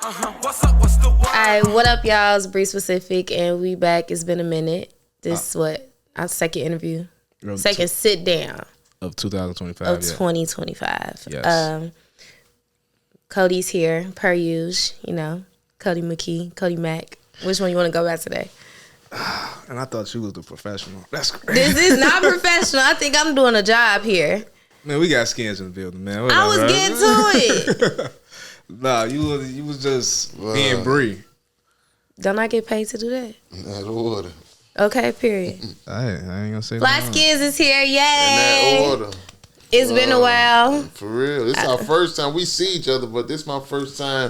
Alright, what up, y'all? It's BREE Specific, and we back. It's been a minute. This our second interview, second sit down of 2025. Of 2025. Yes. CODY's here, per usual. You know, CODY McKee, CODY MACK. Which one you want to go back today? And I thought you was the professional. That's crazy. This is not professional. I think I'm doing a job here. Man, we got skins in the building, man. I was getting to it. Nah, you was just being BREE. Don't I get paid to do that? In that order. Okay, period. I ain't gonna say Fly SKINZ is here, yay! In that order. It's been a while. For real. This is our first time we see each other, but this is my first time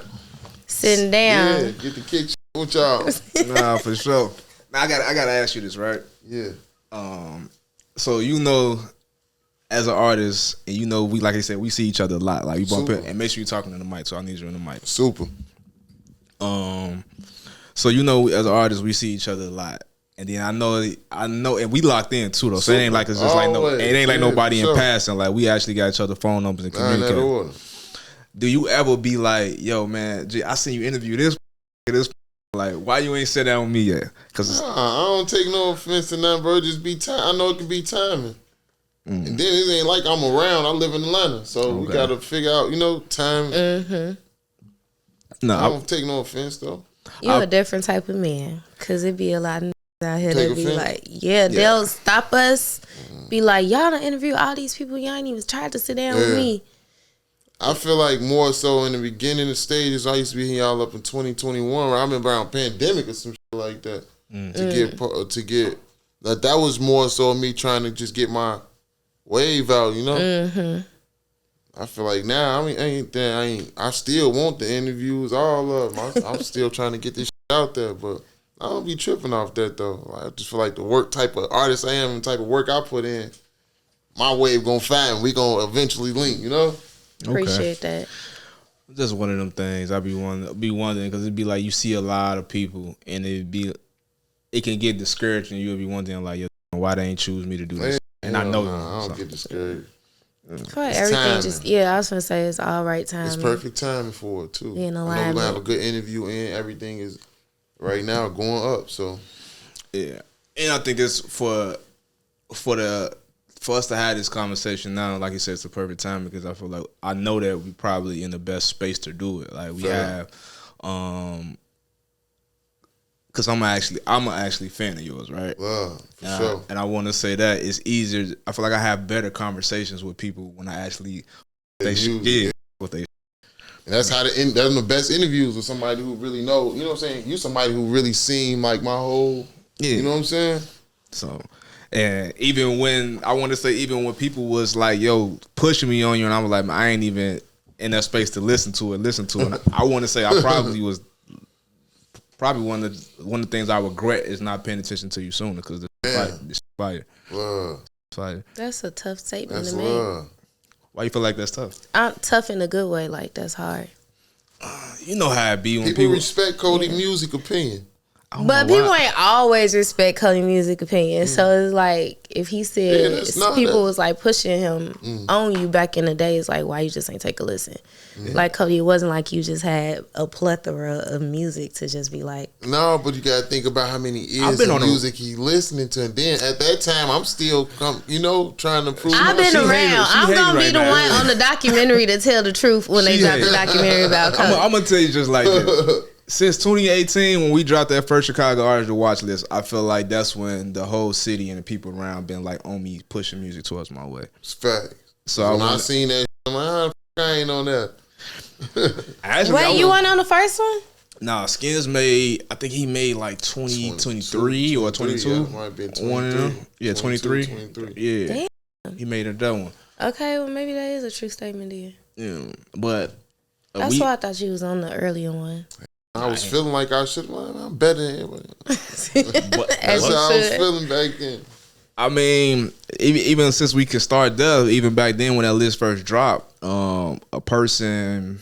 sitting down. Yeah, get to kick with y'all. Nah, for sure. Now I gotta ask you this, right? Yeah. So you know, as an artist, and you know, we like I said, we see each other a lot. Like you bump it, and make sure you're talking in the mic. So I need you in the mic. Super. So you know, as an artist, we see each other a lot. And then I know, and we locked in too, though. So it ain't like it's just like it ain't like nobody in passing. Like we actually got each other phone numbers and communicate. Do you ever be like, yo, man, I seen you interview this, like, why you ain't sit down with me yet? Cause I don't take no offense to nothing, bro. Just be time. I know it can be timing. And then it ain't like I'm around. I live in Atlanta, so we gotta figure out, time. No, I don't take no offense though. You're a different type of man, cause it be a lot of out here that be like, they'll stop us, be like, y'all done interview all these people, y'all ain't even tried to sit down with me. I feel like more so in the beginning of stages, I used to be hitting y'all up in 2021, where I remember around pandemic or some shit like that, to get that was more so me trying to just get my wave out, I feel like now, I still want the interviews, all of them. I'm still trying to get this shit out there, but I don't be tripping off that though. I just feel like the work type of artist I am and type of work I put in, my wave gonna find. We gonna eventually link, Appreciate that. Just one of them things I be wondering because it'd be like you see a lot of people and it can get discouraged and you'll be wondering like, why they ain't choose me to do this? And I know I don't get discouraged. For everything, timing. I was gonna say it's all right timing. It's perfect timing for it too. I know we're gonna have a good interview and everything is right now going up. So yeah, and I think this for us to have this conversation now, like you said, it's the perfect time because I feel like I know that we probably in the best space to do it. Like we have, because I'm actually fan of yours, right? Wow, for sure. And I want to say that it's easier. I feel like I have better conversations with people when I actually what they. And that's that's the best interviews with somebody who really know. You know what I'm saying? You somebody who really seen like my whole. You know what I'm saying? So. And even when people was like, yo, pushing me on you, and I was like, man, I ain't even in that space to listen to it. And I want to say I probably was one of the things I regret is not paying attention to you sooner because it's fire. Fire. That's a tough statement to make. Why you feel like that's tough? Tough in a good way, like that's hard. You know how it be when people respect CODY music opinion. But people ain't always respect CODY music opinion. So it's like if he said people was like pushing him on you back in the day, it's like why you just ain't take a listen. Like CODY, it wasn't like you just had a plethora of music to just be like. No, but you gotta think about how many years of music he listening to, and then at that time I'm still trying to prove. I've been around. I'm gonna be the one on the documentary to tell the truth when they drop the documentary about CODY. I'm gonna tell you just like this. Since 2018, when we dropped that first Chicago Artist to Watch list, I feel like that's when the whole city and the people around been like on me pushing music towards my way. It's fact. So when I seen that, I'm like, I ain't on that. Wait, you weren't on the first one? Nah, SKINZ made, I think he made like 2023 or 22. Yeah, might have been 23. Yeah, 23. 23. Yeah. Damn. He made that one. Okay, well maybe that is a true statement then. Yeah, but that's why I thought you was on the earlier one. I was feeling like I should. I'm better than everybody. That's how I was feeling back then. I mean, even since we could start there, even back then when that list first dropped, a person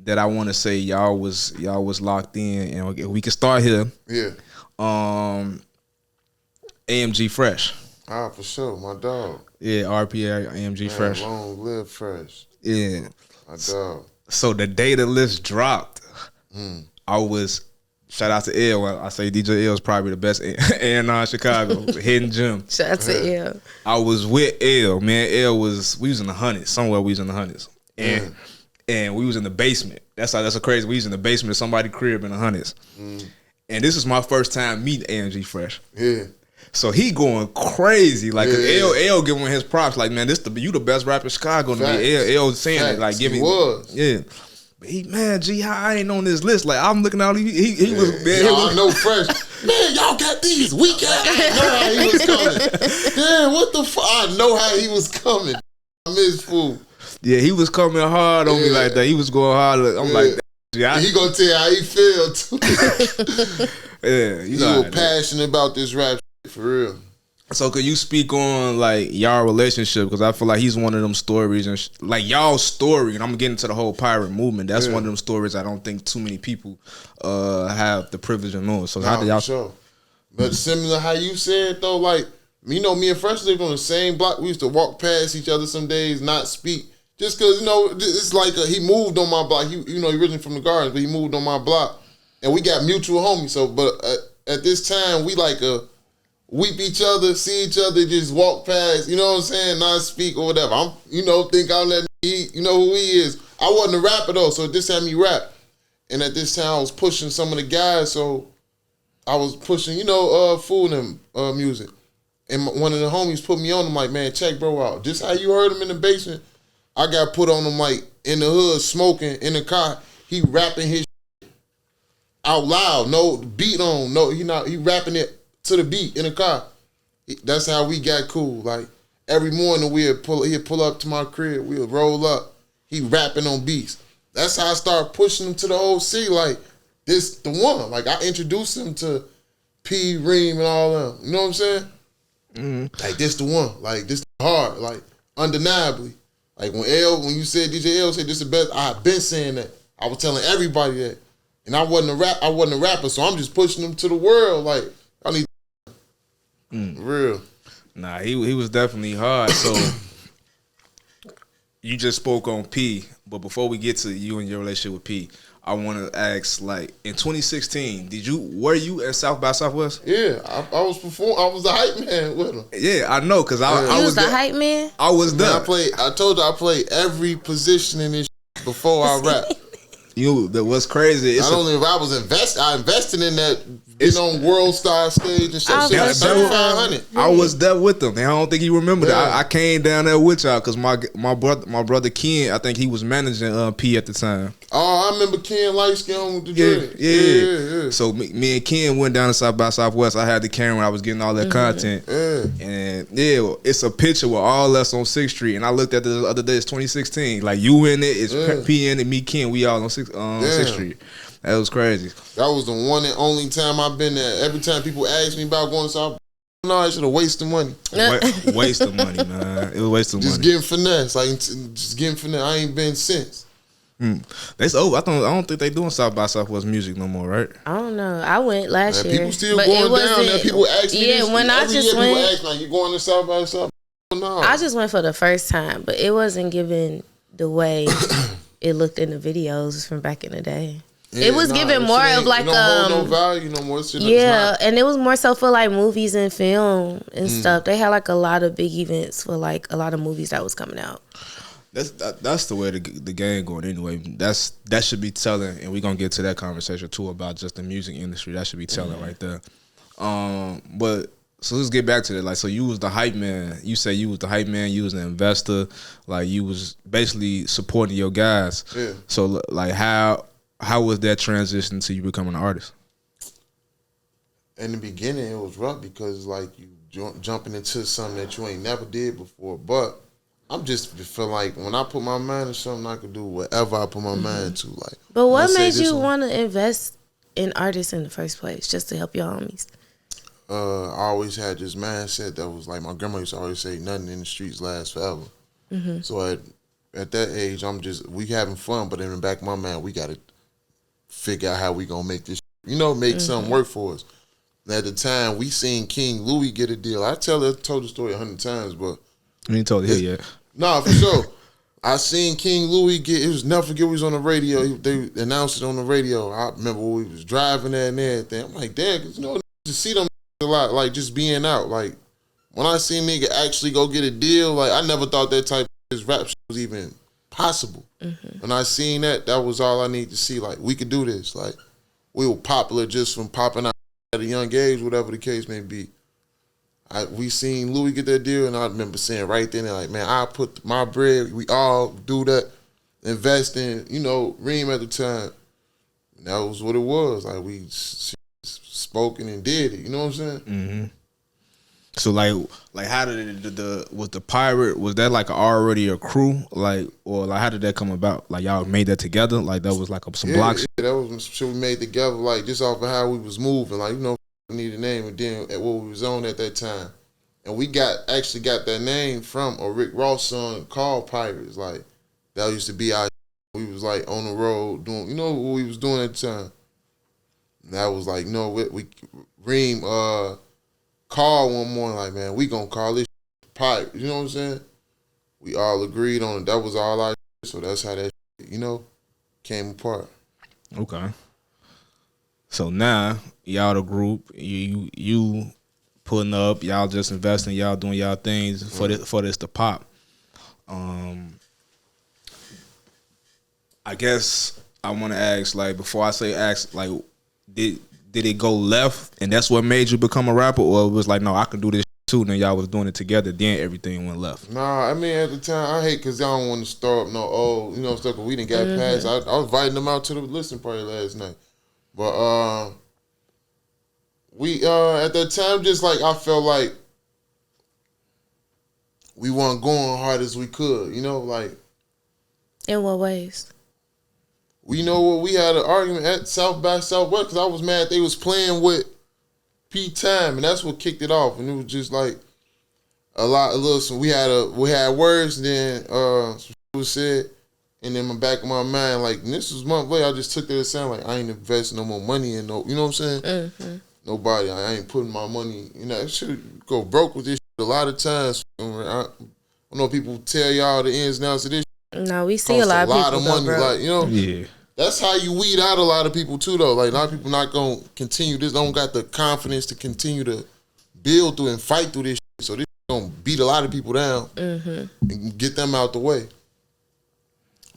that I want to say y'all was locked in, and we can start here. Yeah. AMG Fresh. Ah, for sure, my dog. Yeah, RPA AMG Fresh. Long live Fresh. Yeah, my dog. So the day the list dropped, I was. Shout out to L. I say DJ L is probably the best A&R in Chicago. Hidden gem. Shout out to L. I was with L. Man, we was in the hundreds. Somewhere we was in the hundreds. And we was in the basement. That's a crazy. We was in the basement of somebody's crib in the hundreds. And this is my first time meeting AMG Fresh. Yeah. So he going crazy. Like L giving his props. Like, man, you the best rapper in Chicago to me. L saying it. Like, giving. Yeah. Man, G, I ain't on this list. Like, I'm looking out. He was. Man, I know Fresh. Man, y'all got these weak ass. I know how he was coming. Man, what the fuck? I know how he was coming. I miss fool. Yeah, he was coming hard on me like that. He was going hard. I'm like, he gonna tell you how he feel too. Yeah, you were passionate about this rap shit, for real. So could you speak on like y'all relationship? Because I feel like he's one of them stories, and like y'all story, and I'm getting into the whole pirate movement. That's one of them stories I don't think too many people have the privilege of knowing. So how do y'all? Sure. But similar how you said though, like me and Fresh lived on the same block. We used to walk past each other some days, not speak, just because it's like he moved on my block. He originally from the Gardens, but he moved on my block, and we got mutual homies. So, but at this time we like weep each other, see each other, just walk past, you know what I'm saying, not speak or whatever. I'm, think I'm that, who he is. I wasn't a rapper though, so at this time he rap. And at this time I was pushing some of the guys, so I was pushing, Fool them music. And one of the homies put me on him like, man, check bro out. Just how you heard him in the basement, I got put on him like in the hood, smoking, in the car. He rapping his shit out loud, no beat on, he rapping it to the beat in the car. That's how we got cool. Like every morning he'd pull up to my crib, we'd roll up. He rapping on beats. That's how I started pushing him to the whole city. Like this the one. Like I introduced him to P, Reem, and all them. You know what I'm saying? Like this the one. Like this hard. Like undeniably. Like when you said DJ L said this the best, I've been saying that. I was telling everybody that. And I wasn't a rapper, so I'm just pushing him to the world. Like I need real. Nah, he was definitely hard. So you just spoke on P, but before we get to you and your relationship with P, I want to ask, like, in 2016, were you at South by Southwest? Yeah, I was performing. I was the hype man with him. Yeah, I know, because I was the hype man. I was there. I told you I played every position in this before I rap. What's crazy? Not only I invested in that. On World Star stage and stuff. I was there with them. And I don't think he remembered that. I came down there with y'all because my brother Ken, I think he was managing P at the time. Oh, I remember Ken light skin with the dread. Yeah. So me and Ken went down to South by Southwest. I had the camera. I was getting all that content. And it's a picture with all us on 6th Street. And I looked at it the other day. It's 2016. Like you in it, it's P in it, me, Ken. We all on 6th Street. That was crazy. That was the one and only time I've been there. Every time people ask me about going to South, no, I should have wasted money. Waste of money, man. It was waste of money. Just getting finesse. Like, just getting finesse. I ain't been since. That's over. I don't think they doing South by Southwest music no more, right? I don't know. I went last year. People still going down there. People ask me this. When I just went. People ask, like, you going to South by Southwest? No. I just went for the first time, but it wasn't given the way it looked in the videos from back in the day. Yeah, it was giving more of like no value no more. And it was more so for like movies and film and stuff. They had like a lot of big events for like a lot of movies that was coming out. That's the way the game going anyway. That should be telling, and we're gonna get to that conversation too about just the music industry. That should be telling right there. But so let's get back to that. Like, so you was the hype man. You say you was the hype man. You was an investor. Like, you was basically supporting your guys. Yeah. So like how was that transition to you becoming an artist? In the beginning, it was rough because like you jumping into something that you ain't never did before. But I'm just feel like when I put my mind to something, I can do whatever I put my mind to. Like, but what made you want to invest in artists in the first place, just to help your homies? I always had this mindset that was like my grandma used to always say, "Nothing in the streets lasts forever." So at that age, we having fun, but in the back of my mind, we got to figure out how we gonna make this, make something work for us. And at the time, we seen King Louis get a deal. I told the story 100 times, but you ain't told it here yet. Nah, for sure. I seen King Louis it was never forget we was on the radio. They announced it on the radio. I remember when we was driving there and everything. I'm like, damn, cause just see them a lot, like just being out. Like when I seen nigga actually go get a deal, like I never thought that type of rap shit was even possible. Mm-hmm. When I seen that was all I need to see. Like we could do this. Like we were popular just from popping out at a young age, whatever the case may be. We seen Louis get that deal, and I remember saying right then, like, man, I put my bread, we all do that, invest in, Reem at the time. And that was what it was. Like, we spoken and did it, you know what I'm saying? Mm-hmm. So, like, how did was the Pirate, was that, like, already a crew? Like, or, like, how did that come about? Like, y'all made that together? Like, that was, like, some block shit? Yeah, that was some shit we made together, like, just off of how we was moving. Like, we need a name, and then at what we was on at that time. And we actually got that name from a Rick Ross song called Pirates. Like, that used to be our we was like on the road doing, what we was doing at the time. And that was like, Reem called one morning like, man, we gonna call this Pirates. You know what I'm saying? We all agreed on it. That was all our shit, so that's how that shit, came apart. Okay. So now y'all the group, you putting up, y'all just investing, y'all doing y'all things for this to pop. I guess I want to ask, like, before I say ask, like, did it go left and that's what made you become a rapper, or it was like, no, I can do this too, and then y'all was doing it together, then everything went left? Nah, I mean, at the time, I hate because I don't want to start up no old, stuff, because we didn't get past. I was inviting them out to the listening party last night. But we at that time, just like I felt like we weren't going hard as we could, like. In what ways? We we had an argument at South by Southwest because I was mad they was playing with P Time, and that's what kicked it off. And it was just like so we had words, and then some shit was said. And in the back of my mind, like, and this was month later, I just took that as sound like I ain't investing no more money in you know what I'm saying? Mm-hmm. Nobody. I ain't putting my money, I should go broke with this shit a lot of times. I know people tell y'all the ins and outs of this shit. No, we see a lot of money, like, Yeah. That's how you weed out a lot of people too, though. Like, a lot of people not gonna continue this, don't got the confidence to continue to build through and fight through this shit. So this gonna beat a lot of people down and get them out the way.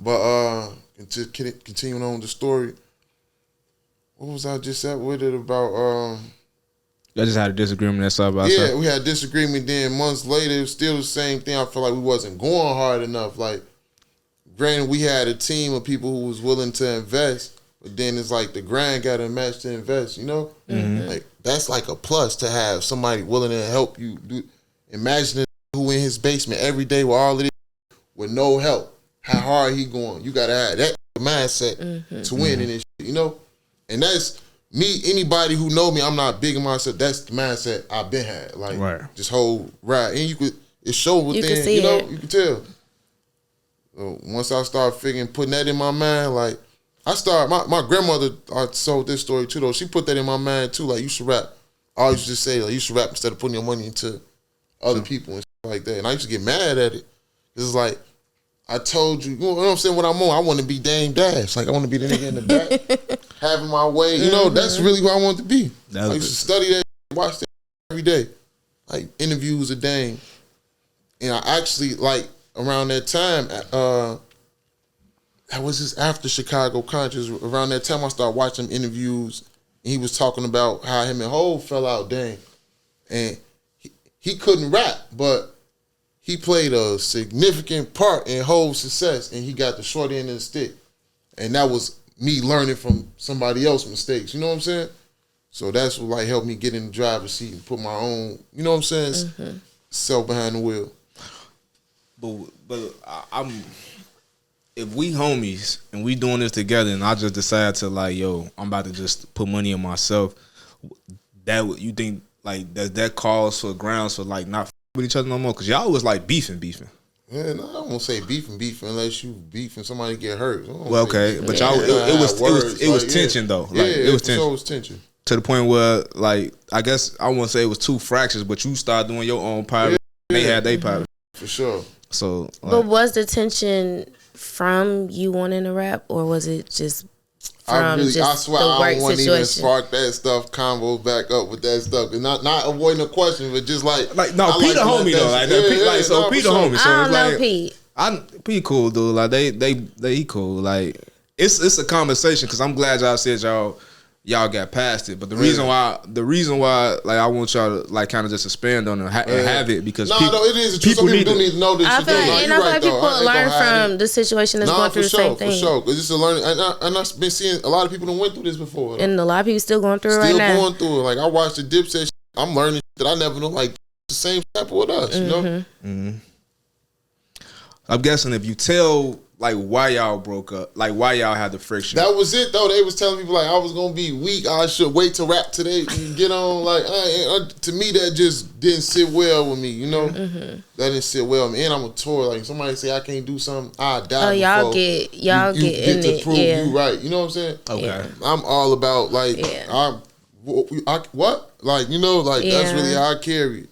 But to continue on the story, what was I just at with it about? I just had a disagreement. That's all about. Yeah, we had a disagreement. Then months later, it was still the same thing. I feel like we wasn't going hard enough. Like, granted, we had a team of people who was willing to invest, but then it's like the grind got to match to invest. Like, that's like a plus to have somebody willing to help you do. Imagine who in his basement every day with all of this with no help. How hard he going? You gotta have that mindset to win in this shit, And that's me. Anybody who know me, I'm not big in myself. That's the mindset I've been had. Like, this whole ride, and it show within. You can see it. You can tell. So once I start putting that in my mind, like my grandmother, I told this story too though. She put that in my mind too. Like, you should rap. I always used to say, like, you should rap instead of putting your money into other people and stuff like that. And I used to get mad at it. It's like, I told you, you know what I'm saying, what I'm on. I want to be Dame Dash. Like, I want to be the nigga in the back, having my way. That's really who I want to be. I used to study that, watch that every day. Like, interviews of Dame. And I actually, like, around that time, that was just after Chicago Conscious. Around that time, I started watching interviews, and he was talking about how him and Hov fell out, Dame. And he couldn't rap, but he played a significant part in Hov's success, and he got the short end of the stick. And that was me learning from somebody else's mistakes. You know what I'm saying? So that's what, like, helped me get in the driver's seat and put my own, you know what I'm saying, self behind the wheel. But I'm, if we homies and we doing this together, and I just decide to, like, yo, I'm about to just put money in myself, that you think, like, that calls for grounds for, like, not with each other no more? Because y'all was like beefing. Yeah, no, I won't say beefing unless you beefing somebody get hurt. Well, okay, but y'all, it was tension though. Like, it was tension. So it was tension to the point where, like, I guess I won't say it was two fractures, but you started doing your own pirate. They had their pirate for sure. So, but was the tension from you wanting to rap, or was it just from I swear I don't want to even spark that stuff, convo back up with that stuff. And not avoiding the question, but just like no, Pete the homie though. Like, Pete the homie. So I don't know like, Pete. Pete cool dude. Like they cool. Like it's a conversation because I'm glad y'all said y'all got past it. But the reason why like I want y'all to like kind of just expand on it and have it because it is true. Some people do need to know this. I feel like people learn from the situation that's going through the same thing. For sure, because it's a learning. And I've been seeing a lot of people that went through this before, and a lot of people still going through it right now. Still going through it. Like I watched the Dipset shit, I'm learning that I never knew. Like the same type with us, you know. Mm-hmm. I'm guessing if you tell like why y'all broke up, like why y'all had the friction. That was it though. They was telling people like I was gonna be weak. I should wait to rap today and get on. Like to me, that just didn't sit well with me. You know, that didn't sit well with me. And I'm a tour. Like somebody say I can't do something, I die. Oh, y'all get in to it. prove you right. You know what I'm saying? Okay. Yeah. I'm all about like I what like you know like that's really how I carry it.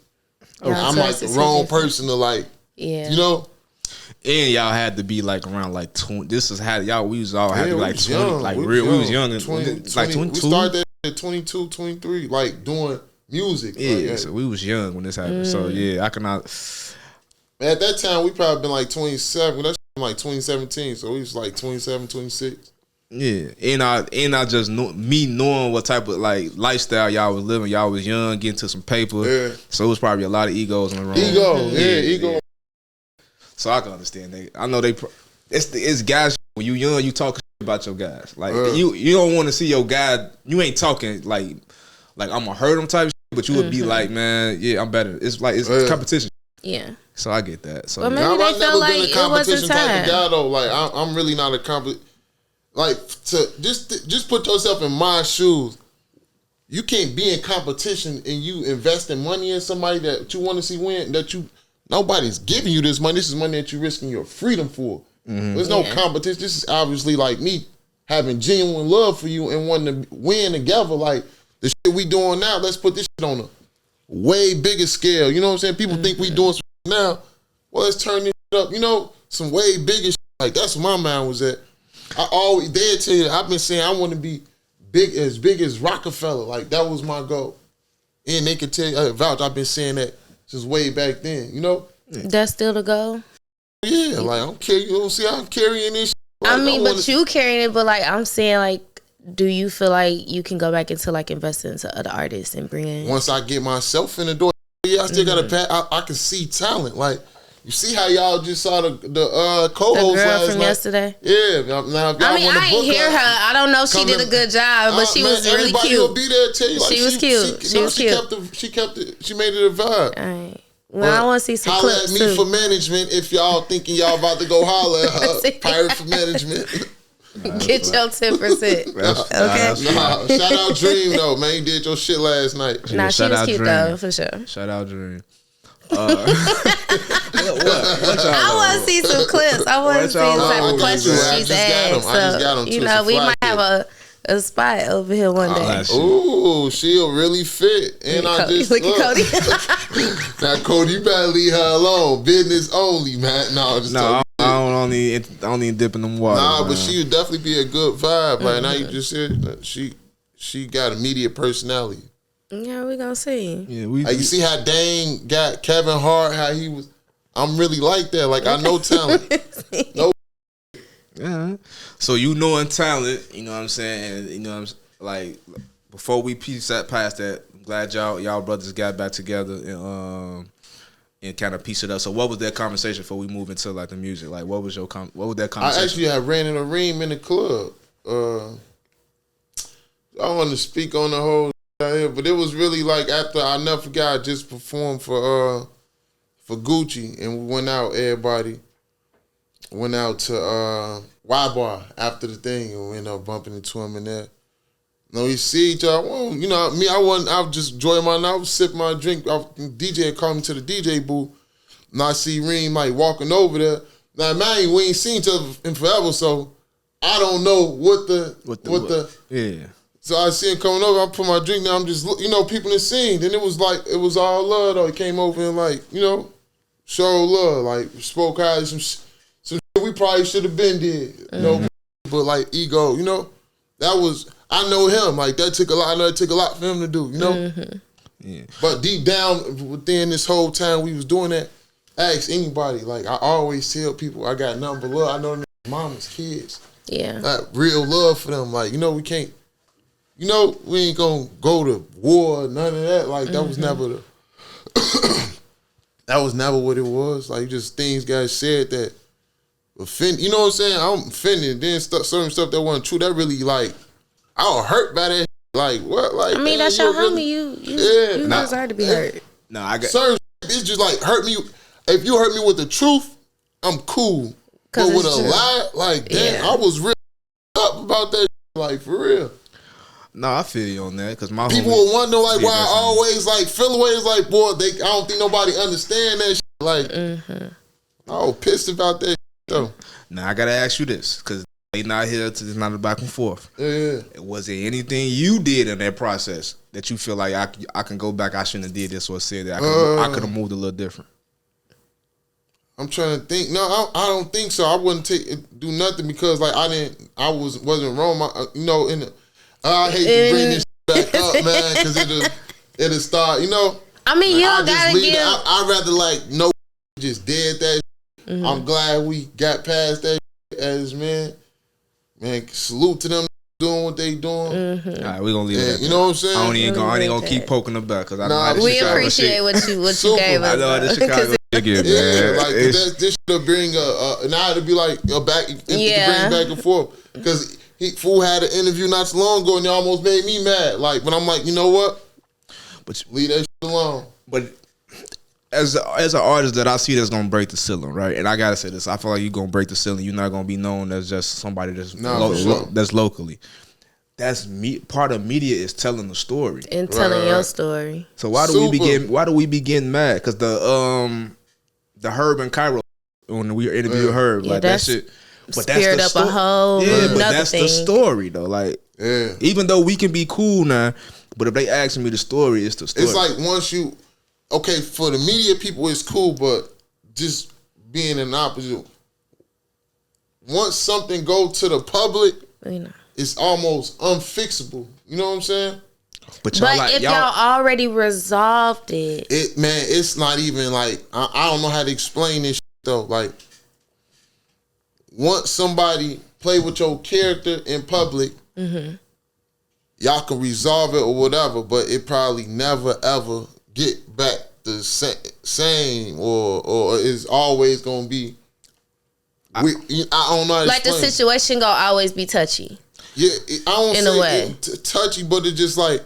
I'm like the wrong person to like. Yeah. You know. And y'all had to be like around like 20. This is how y'all. We was all had to be like 20. Young. Like we was young. And 20, like 22. We started at 22, 23. Like doing music. Yeah. Like, so we was young when this happened. So yeah, I cannot. At that time, we probably been like 27. That's like 2017. So we was like 27, 26. Yeah, and I just me knowing what type of like lifestyle y'all was living. Y'all was young, getting to some paper. Yeah. So it was probably a lot of egos in the room. Ego. Yeah. So I can understand that. I know it's guys when you young, you talk about your guys. Like you don't want to see your guy. You ain't talking like I'm gonna hurt him type. But you would be like, man, yeah, I'm better. It's like it's competition. Yeah. So I get that. So but maybe they felt like it wasn't time. Type of guy though. Like I'm really not a competition. Like to just put yourself in my shoes. You can't be in competition and you investing money in somebody that you want to see win. Nobody's giving you this money. This is money that you're risking your freedom for. There's no competition. This is obviously like me having genuine love for you and wanting to win together. Like the shit we doing now, let's put this shit on a way bigger scale. You know what I'm saying? People think we doing something now. Well, let's turn this shit up. You know, some way bigger shit. Like that's where my mind was at. They'd tell you, I've been saying I want to be big as Rockefeller. Like that was my goal. And they could tell you, vouch, I've been saying that since way back then, you know? That's still the goal? Yeah, like I'm carrying, you don't see I'm carrying this shit. Like, I mean, but you carrying it, but like I'm saying, like, do you feel like you can go back into like investing into other artists and bring in? Once I get myself in the door, yeah, I still got I can see talent. Like, you see how y'all just saw the co-host the girl last from night? Yesterday? Yeah. Now, if y'all I mean, I ain't hear her. I don't know if she did a good job, but she was really cute. Everybody will be there tell you. Like, she was cute. She was cute. She made it a vibe. All right. Well, I want to see some clips at me too. for management if y'all thinking y'all about to go holler at her. Pirate for management. Get your 10%. Okay. Shout out Dream though, man. You did your shit last night. Nah, she was cute though, for sure. Shout out Dream. What I want to see some clips. I want to see the type of questions she's asked. So, you know, we might have a spot over here one day. Ooh, she'll really fit. And look at Cody. Now, Cody, you better leave her alone. Business only, man. I don't even dip in them water. Nah, man. But she would definitely be a good vibe. Like now, you just said she got immediate personality. Yeah, we gonna see. Yeah, you see how Dane got Kevin Hart, how he was. I'm really like that. Like I know talent. No. Yeah. So you knowing talent, you know what I'm saying, and you know what I'm like. Before we piece that past that, I'm glad y'all brothers got back together and kind of piece it up. So what was that conversation before we move into like the music? Like what was that conversation? I actually had ran in a ream in the club. I want to speak on the whole. But it was really like after I never forgot I just performed for Gucci and we went out, everybody went out to Y Bar after the thing and we ended up bumping into him in there. You know, we see each other. Well, you know, me, I was just enjoying my night. I was sipping my drink. DJ had called me to the DJ booth and I see Reem like walking over there. Now man, we ain't seen each other in forever, so I don't know what the yeah. So I see him coming over. I put my drink down. I'm just, you know, people in the scene. Then it was all love, though. He came over and, like, you know, show love, like spoke out some shit we probably should have been did, you know. But like ego, you know, that was, I know him, like that took a lot. I know it took a lot for him to do, you know. Yeah. But deep down within this whole time we was doing that, ask anybody. Like I always tell people, I got nothing but love. I know mama's kids. Yeah. Like real love for them. Like, you know, we can't, you know, we ain't gonna go to war, none of that. Like that was never the that was never what it was. Like just things guys said that offend, you know what I'm saying? I'm offended. Then certain stuff that wasn't true, that really like I was hurt by that. Like what? Like I mean, that's your homie. You deserve to be hurt. No, I got certain. It's just like hurt me. If you hurt me with the truth, I'm cool. But with a lie, like damn, I was real up about that. Like for real. No, I feel you on that because my people will wonder like why I always like feel away. It's like boy, I don't think nobody understand that. Shit. Like I was pissed about that. Though. Now I gotta ask you this because they not here to it's not a back and forth. Yeah. Was there anything you did in that process that you feel like I can go back? I shouldn't have did this or said that. I could have moved a little different. I'm trying to think. No, I don't think so. I wouldn't do nothing because like I wasn't wrong. You know, I hate to bring this back up, man, because it'll start. You know. I mean, you don't gotta give. I'd rather like no just did that. I'm glad we got past that as man. Man, salute to them doing what they doing. All right, we gonna leave it. You know what I'm saying? I ain't gonna keep poking the back because I know we appreciate what you gave us. I know the Chicago again, man. Like this should bring now it'll be like a back, bring back and forth because fool had an interview not so long ago and it almost made me mad. Like, but I'm like, you know what? But leave that shit alone. But as an artist that I see that's gonna break the ceiling, right? And I gotta say this, I feel like you're gonna break the ceiling. You're not gonna be known as just somebody that's that's locally. That's part of media is telling the story and telling your story. So why do we be getting mad? Because the Herb and Cairo when we interviewed Herb, like that shit. But spirit up a whole but that's the story though. Like even though we can be cool now, but if they asking me the story, it's the story. It's like once you. Okay, for the media people, it's cool, but just being an opposite. Once something go to the public, it's almost unfixable. You know what I'm saying? But if y'all already resolved it, it's not even like I don't know how to explain this shit though. Like, once somebody play with your character in public, y'all can resolve it or whatever, but it probably never ever get back the same or is always gonna be. I don't know how to like explain. The situation gonna always be touchy. Yeah, I don't in say a way. Touchy, but it's just like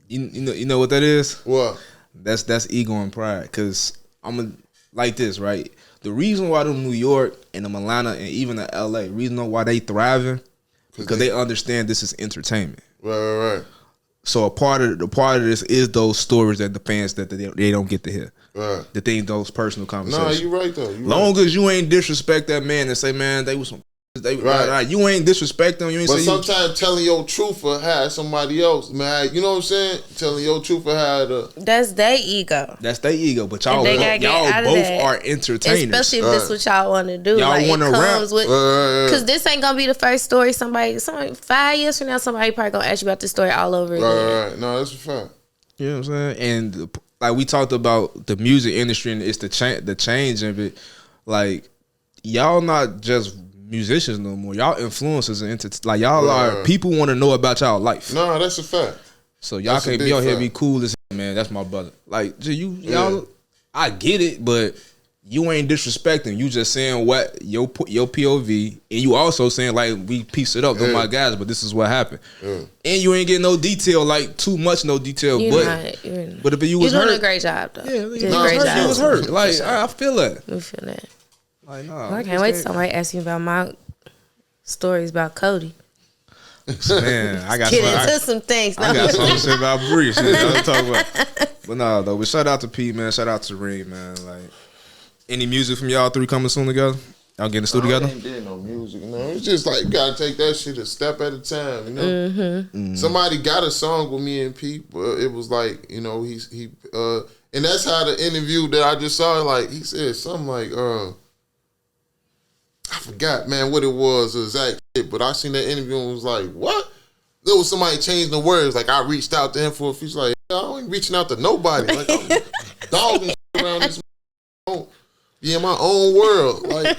you know what that is. What? That's ego and pride. Cause I'm like this, right? The reason why the New York and the Atlanta and even the LA, reason why they thriving, because they understand this is entertainment. Right. So a part of this is those stories that the fans that they don't get to hear. Right. The thing, those personal conversations. No, you right though. Long as you ain't disrespect that man and say, man, they was some. Right. You ain't disrespect them. You ain't. But sometimes telling your truth or have somebody else, man. You know what I'm saying? Telling your truth or have that's their ego. That's their ego. But y'all both are entertainers. Especially if this is what y'all want to do. Y'all like, want to rap. Because this ain't gonna be the first story. Somebody 5 years from now, somebody probably gonna ask you about this story all over again. Right. No, that's a fact. You know what I'm saying? And like we talked about the music industry and it's the change of it. Like y'all not just musicians no more. Y'all influencers and like y'all are people want to know about y'all life. No, that's a fact. So y'all can't be out here be cool as man. That's my brother. Like y'all, I get it, but you ain't disrespecting. You just saying what your POV, and you also saying like we pieced it up. Oh my guys, but this is what happened. And you ain't getting no detail, like too much no detail. But if you was doing a great job though. Yeah, you was hurt. Like I feel that. We feel that. Like, no, I can't wait till somebody asks me about my stories about CODY. Man, I got some things. I got something to say about BREE. I'll talk about. But no, though. But shout out to Pete, man. Shout out to Reem, man. Like, any music from y'all three coming soon together? Y'all get in the studio together? I ain't did no music, It's just like you gotta take that shit a step at a time, Somebody got a song with me and Pete, but it was like, he and that's how the interview that I just saw, like, he said something like, I forgot, man, what it was exact shit, but I seen that interview and was like, what? There was somebody changing the words. Like, I reached out to him for a feature. Like, I ain't reaching out to nobody. Like, I'm dogging shit around this. Be in my own world. Like,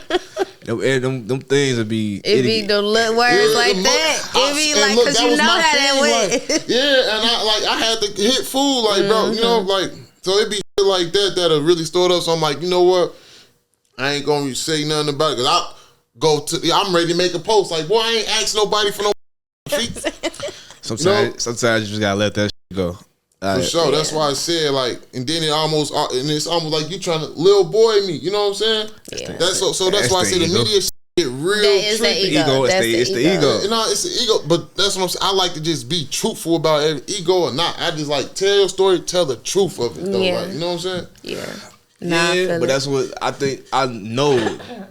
them things would be. It be the little words like that. It be like, because you know how that went. Like, yeah, and I had to hit food, like, bro, like, so it be shit like that really stored up. So I'm like, you know what? I ain't gonna say nothing about it, because I'm ready to make a post. Like, boy, I ain't asked nobody for no Sometimes you just gotta let that shit go. For sure. That's why I said, like, and then it's almost like you trying to little boy me. You know what I'm saying? Yeah. That's why I say the media shit get real tricky. It's the ego. No, it's the ego. But that's what I'm saying. I like to just be truthful about every ego or not. I just like tell your story, tell the truth of it though. Yeah. Like, you know what I'm saying? Yeah. Yeah, but that's what I think. I know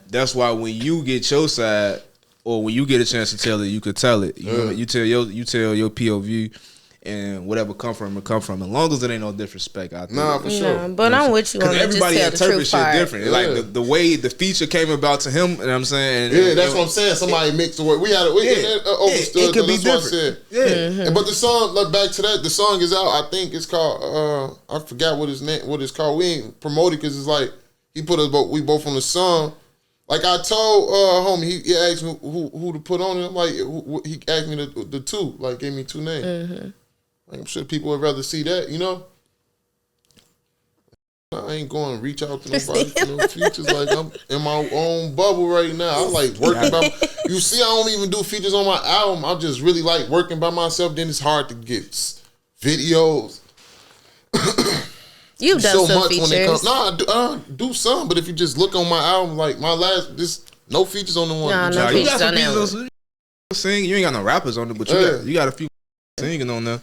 that's why when you get your side, or when you get a chance to tell it, you could tell it. You tell your POV, and whatever come from it, come from. As long as it ain't no disrespect, I think. Nah, for sure. No, but I'm with you on because everybody just tell the interprets truth shit part. different. Like the way the feature came about to him, and I'm saying, that's what I'm saying. Somebody mixed the word. We had it overstood. It could be that's different. What I said. But the song, like, back to that, the song is out. I think it's called. I forgot what it's called. We ain't promoted because it's like he put us both. We both on the song. Like I told homie, he asked me who to put on it. I'm like, he asked me the two. Like, gave me two names. Like, I'm sure people would rather see that, I ain't going to reach out to nobody for no features. Like, I'm in my own bubble right now. I like working by. You see, I don't even do features on my album. I just really like working by myself. Then it's hard to get videos. You've done so some features. When it comes. I do some. But if you just look on my album, like my last, no features on the one. No, you got some features on sing. You ain't got no rappers on it, but you got a few singing on there.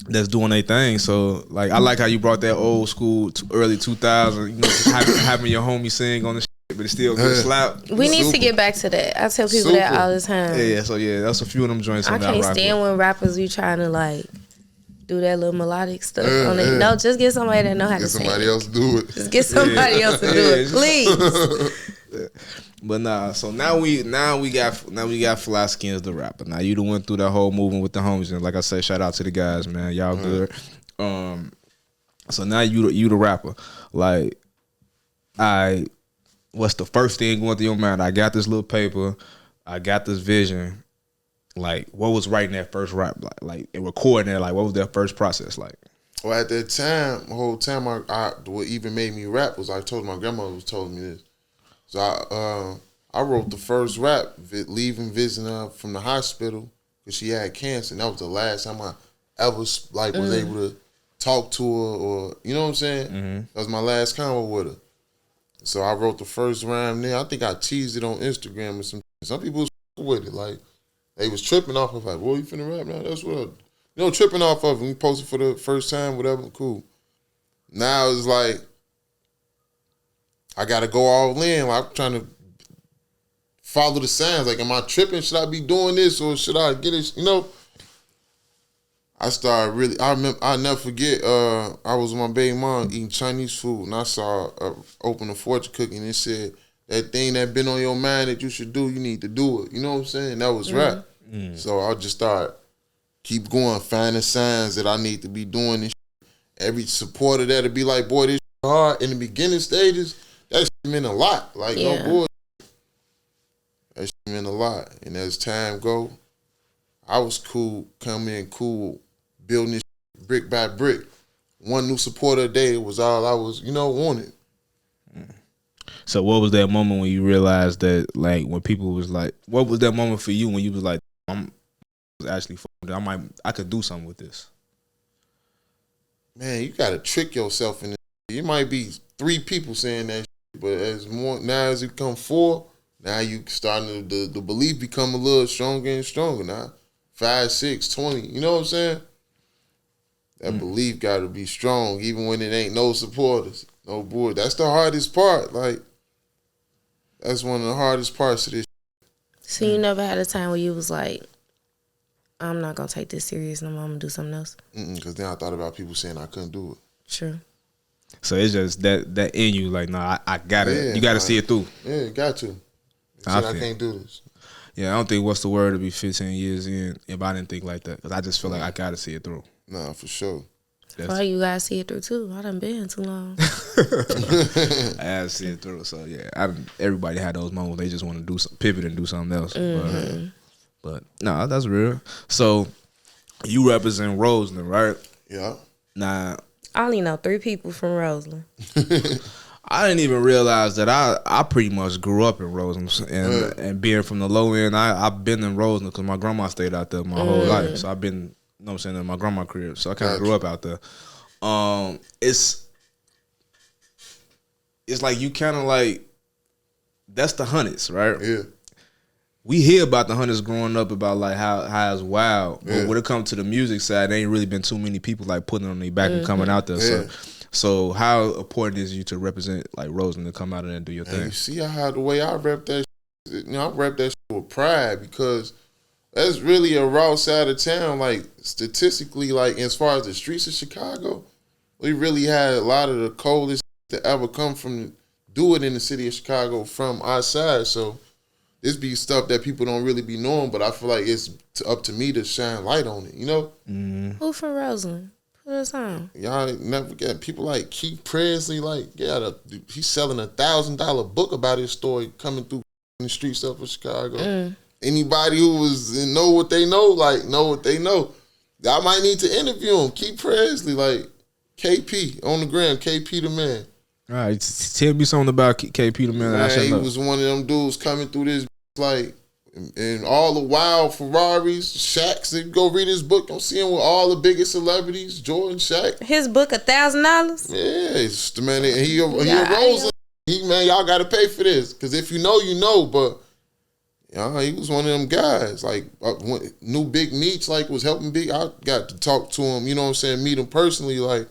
That's doing their thing. So, like, I like how you brought that old school early 2000, having your homie sing on the shit, but it still good slap. We need to get back to that. I tell people that all the time. Yeah, so that's a few of them joints. I can't stand when rappers be trying to like do that little melodic stuff on it. No, just get somebody that know how to sing. Get somebody else to do it. Just get somebody else to do it, please. But nah, so now we got Fly SKINZ the rapper. Now you done went through that whole movement with the homies, and like I said, shout out to the guys, man. Y'all good. So now you the rapper. Like, what's the first thing going through your mind? I got this little paper, I got this vision. Like, what was writing that first rap like and recording it? Like, what was that first process like? Well, at that time, the whole time, what even made me rap was I told my grandmother was telling me this. So I wrote the first rap leaving visiting from the hospital because she had cancer, and that was the last time I ever was able to talk to her, or you know what I'm saying. That was my last convo with her. So I wrote the first rhyme there. I think I teased it on Instagram or something. Some people was with it, like they was tripping off of like, "Well, you finna rap now?" That's what tripping off of it. We posted for the first time, whatever. Cool. Now it's like, I gotta go all in. Like, I'm trying to follow the signs. Like, am I tripping? Should I be doing this, or should I get it? I started really. I remember. I never forget. I was with my baby mom eating Chinese food, and I saw open a fortune cookie, and it said, "That thing that been on your mind that you should do, you need to do it." You know what I'm saying? That was rap. So I just started keep going, finding signs that I need to be doing this. Every supporter that'll be like, "Boy, this hard." In the beginning stages, that shit meant a lot. Like, no boy. That shit meant a lot. And as time go, I was cool, building this brick by brick. One new supporter a day was all I was, wanted. So what was that moment when you realized that, like, when people was like, what was that moment for you when you was like, I could do something with this? Man, you gotta trick yourself in it. It might be 3 people saying that shit, but as it become 4, now you starting the belief become a little stronger and stronger now. 5, 6, 20, you know what I'm saying? That belief gotta be strong, even when it ain't no supporters. No boy, that's the hardest part. Like, that's one of the hardest parts of this. So you never had a time where you was like, I'm not gonna take this serious no more, I'm gonna do something else? Because then I thought about people saying I couldn't do it. True. So it's just that in you, like, nah, I gotta, Yeah, you gotta see it through. Yeah, you got to. I can't do this. Yeah, I don't think what's the word to be 15 years in if I didn't think like that. Because I just feel like I gotta see it through. Nah, for sure. Well, you gotta see it through too. I done been too long. I had to see it through. So yeah, everybody had those moments. They just want to do pivot and do something else. But no, that's real. So you represent Roseland, right? Yeah. Nah, I only know 3 people from Roseland. I didn't even realize that I pretty much grew up in Roseland and being from the low end, I've been in Roseland because my grandma stayed out there my whole life. So I've been, you know what I'm saying, in my grandma's crib. So I kind of grew up out there. It's like you kind of like, that's the Hundreds, right? Yeah. We hear about the Hundreds growing up about like how it's wild. But when it comes to the music side, there ain't really been too many people like putting it on their back and coming out there. Yeah. So how important is it you to represent like Roseland to come out there and do your thing? You see how the way I rep that, I rep that with pride because that's really a raw side of town. Like statistically, like as far as the streets of Chicago, we really had a lot of the coldest to ever come from do it in the city of Chicago from our side. So this be stuff that people don't really be knowing, but I feel like it's up to me to shine light on it. You know? Who from Roseland? Put us on. Y'all never get people like Keith Presley. Like, he's selling $1,000 book about his story coming through in the streets of Chicago. Anybody who know what they know, like know what they know. Y'all might need to interview him. Keith Presley, like KP on the gram, KP the man. All right, tell me something about KP the man. Man, he was one of them dudes coming through this like, and all the wild Ferraris, Shaqs. If you go read his book, you'll see him with all the biggest celebrities, Jordan, Shaq. His book $1,000. Yeah, it's the man. He a Roseland. Man, y'all got to pay for this because if you know, you know. But he was one of them guys. Like new Big Meats, like was helping Big. I got to talk to him. You know what I'm saying? Meet him personally, like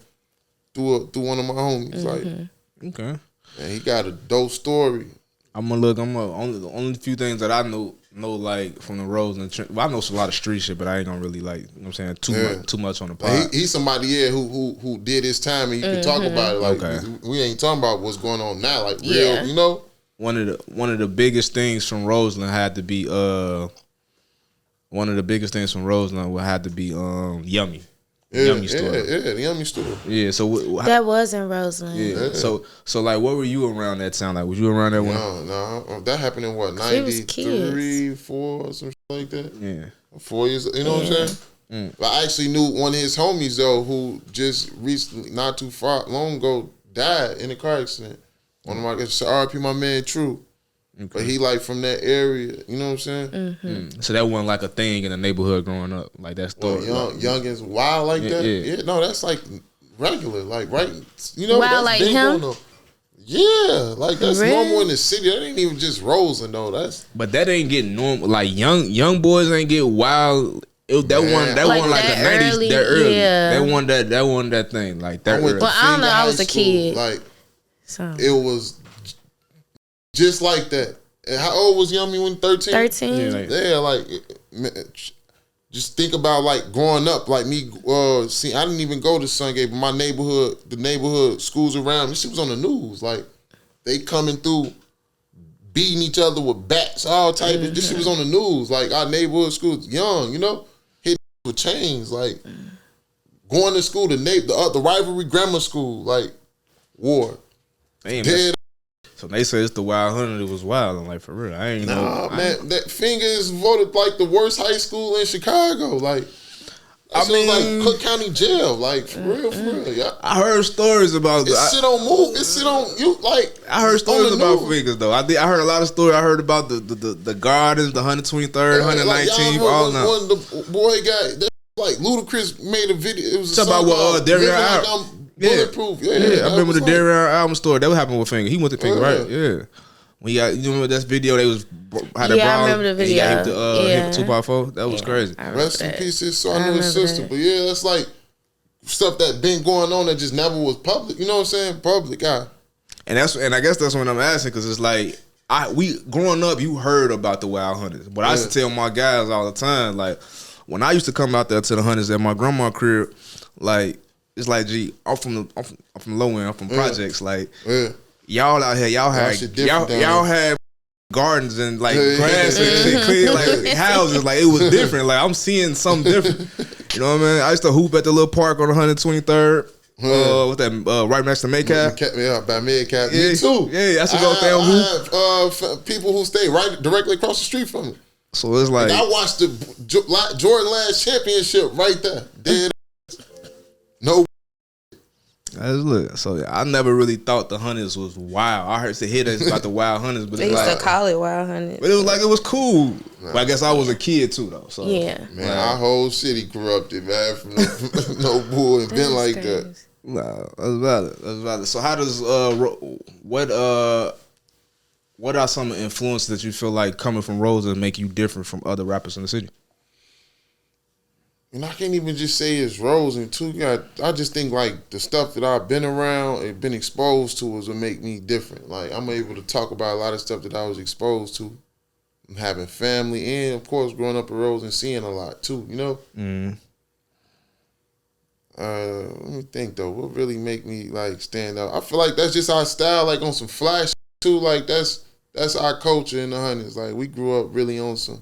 through one of my homies. Like. Okay. And he got a dope story. Only few things that I know like from the Roseland. Well, I know a lot of street shit, but I ain't gonna really like, you know what I'm saying, too much on the pod. He's somebody who did his time and you can talk about it. Like we ain't talking about what's going on now, like real, you know? One of the biggest things from Roseland had to be Yummy. Yummy store. Yeah, the Yummy store. Yeah, so that was in Roseland. Yeah. So like, what were you around that time? Like, was you around that one? No, that happened in what, 93, 4, or some shit like that. Yeah, 4 years. You know what I'm saying? I actually knew one of his homies though, who just recently, not too long ago, died in a car accident. One of my RIP, my man True. Okay. But he like from that area, you know what I'm saying? So that wasn't like a thing in the neighborhood growing up, like that story. Young and wild like that. Yeah, no, that's like regular, like right. You know, wild like him. Yeah, like that's normal in the city. That ain't even just Roseland though. But that ain't getting normal. Like young boys ain't get wild. That one like the 90s, that early. Yeah. That one that thing like that. But I don't know. I was a kid. Like it was. Just like that. And how old was Yummy when 13? 13. Yeah, like just think about like growing up, like me. See, I didn't even go to Sungate, but my neighborhood, the neighborhood schools around, this shit was on the news. Like they coming through, beating each other with bats, all type of. This shit was on the news. Like our neighborhood schools, young, you know, hitting with chains, like going to school, the rivalry grammar school, like war. Dead. So they say it's the Wild 100. It was wild. I'm like, for real, I ain't know. Man, that Finger is voted like the worst high school in Chicago. Like, I mean, like Cook County Jail. Like, for real, yeah. I heard stories about it. Sit on move. It sit on you. Like, I heard stories about Fingers though. I heard a lot of stories. I heard about the Gardens, the 123rd, 119th. All that. When the boy got like Ludacris made a video. It was talking about what Darian. Bulletproof. Yeah, I remember the Darian album story. That what happened with Finger. He went to Finger, right? Yeah. When you remember that video? They was had I remember the video. Hit the 2x4. That was crazy. Rest in peace, so I knew his sister. But yeah, that's like stuff that been going on that just never was public. You know what I'm saying? Public eye. And I guess that's what I'm asking, because it's like we growing up, you heard about the Wild Hunters, but I used to tell my guys all the time, like when I used to come out there to the hunters at my grandma's crib, like it's like, gee, I'm from low end, I'm from projects, like y'all out here, y'all had gardens and like grass and shit, clear like houses, like it was different. Like I'm seeing something different. You know what I mean? I used to hoop at the little park on 123rd. With that right next to MACK. Yeah, by MACK. Me too. Yeah, I should go there and hoop. I have people who stay right directly across the street from me. So it's like I watched the Jordan Last championship right there. Dead. No. That's lit. So I never really thought the Hunters was wild. I heard say hitters about the Wild Hunters, but they used to call it Wild Hunters. But it was like it was cool. But I guess I was a kid too, though. So yeah, man, our whole city corrupted, man, from no bull and been like crazy. That. Nah, that's valid. That's valid. So how does what are some influences that you feel like coming from Roseland make you different from other rappers in the city? And I can't even just say it's Roseland too. I just think like the stuff that I've been around and been exposed to is what make me different. Like I'm able to talk about a lot of stuff that I was exposed to, having family, and of course growing up in Roseland, seeing a lot too. You know. Let me think though. What really make me like stand out? I feel like that's just our style, like on some flash too. Like that's our culture in the Hunters. Like we grew up really on some.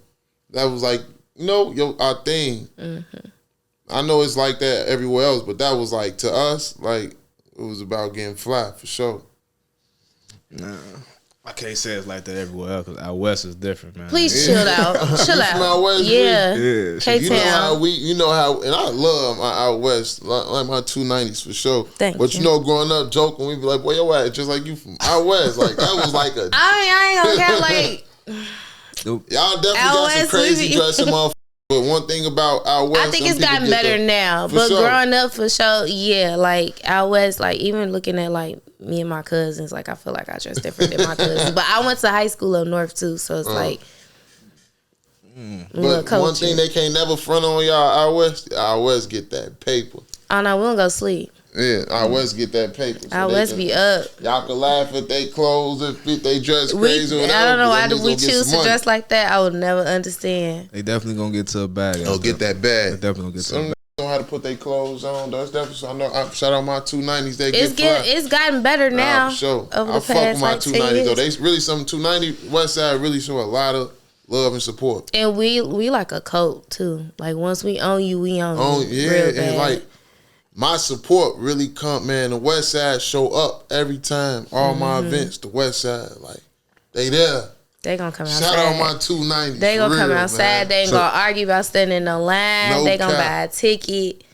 That was like our thing. I know it's like that everywhere else, but that was like to us, like it was about getting fly for sure. Nah. I can't say it's like that everywhere else because out west is different, man. Please chill out. Chill out. Out west, yeah. K-Town. You know how, and I love my out west, like my 290s for sure. Thank but you. Growing up, joking, we be like, boy, your ass just like you from out west. Like that was like a. I ain't gonna like. Y'all definitely got some crazy dressing motherfuckers. But one thing about out west, I think it's gotten better now. But growing up, for sure, yeah, like out west, like even looking at like me and my cousins, like I feel like I dress different than my cousins. But I went to high school up north too, so it's like. But one thing they can't never front on y'all out west get that paper. Oh no, we don't go sleep. Yeah, out west get that paper. So out west be up. Y'all can laugh at they clothes if they dress crazy. I don't know why we choose to dress like that. I would never understand. They definitely gonna get to a bag. Oh, get that bag. They definitely gonna get to a bag. Know how to put their clothes on. That's definitely. I know. Shout out my 290s. It's gotten better now. For sure. Over the I fuck with my like 290s though. They really some 290 West Side really show a lot of love and support. And we like a cult too. Like once we own you, we own you. Yeah, real and bad. like my support really come, man. The West Side show up every time. All my events, the West Side, like they there. They gonna come outside. Shout out my 290s. They gonna come outside. Man. They ain't gonna argue about standing in the line. They gonna buy a ticket.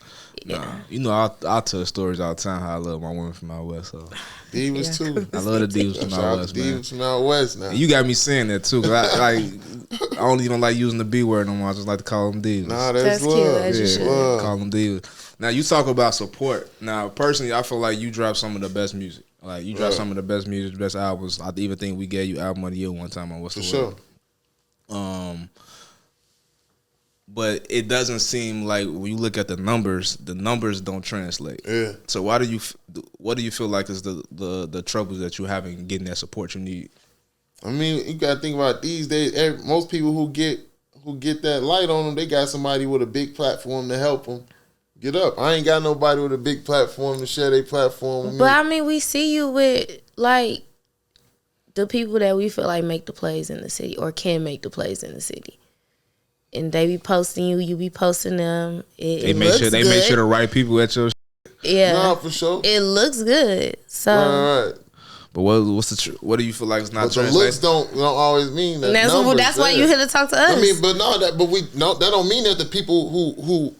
Yeah. Nah, I tell stories all the time how I love my women from out west. So divas too. I love the divas from out west, man. Divas from out west now. And you got me saying that too. Cause I only don't like using the B word no more. I just like to call them divas. Nah, that's love. Cute. Yeah, love. call them divas. Now you talk about support. Now personally, I feel like you drop some of the best music. Like you drop some of the best music, the best albums. I even think we gave you album of the year one time on What's the Word. For sure. But it doesn't seem like when you look at the numbers don't translate. Yeah. So what do you feel like is the troubles that you have in getting that support you need? I mean, you gotta think about these days. Most people who get that light on them, they got somebody with a big platform to help them get up. I ain't got nobody with a big platform to share their platform with me. But I mean, we see you with like the people that we feel like make the plays in the city or can make the plays in the city. And they be posting you be posting them. They make sure the right people at your. Yeah, nah, for sure. It looks good. So, right. But what do you feel like it's not? But the looks don't always mean that. That's why you here to talk to us. I mean, but that don't mean that the people who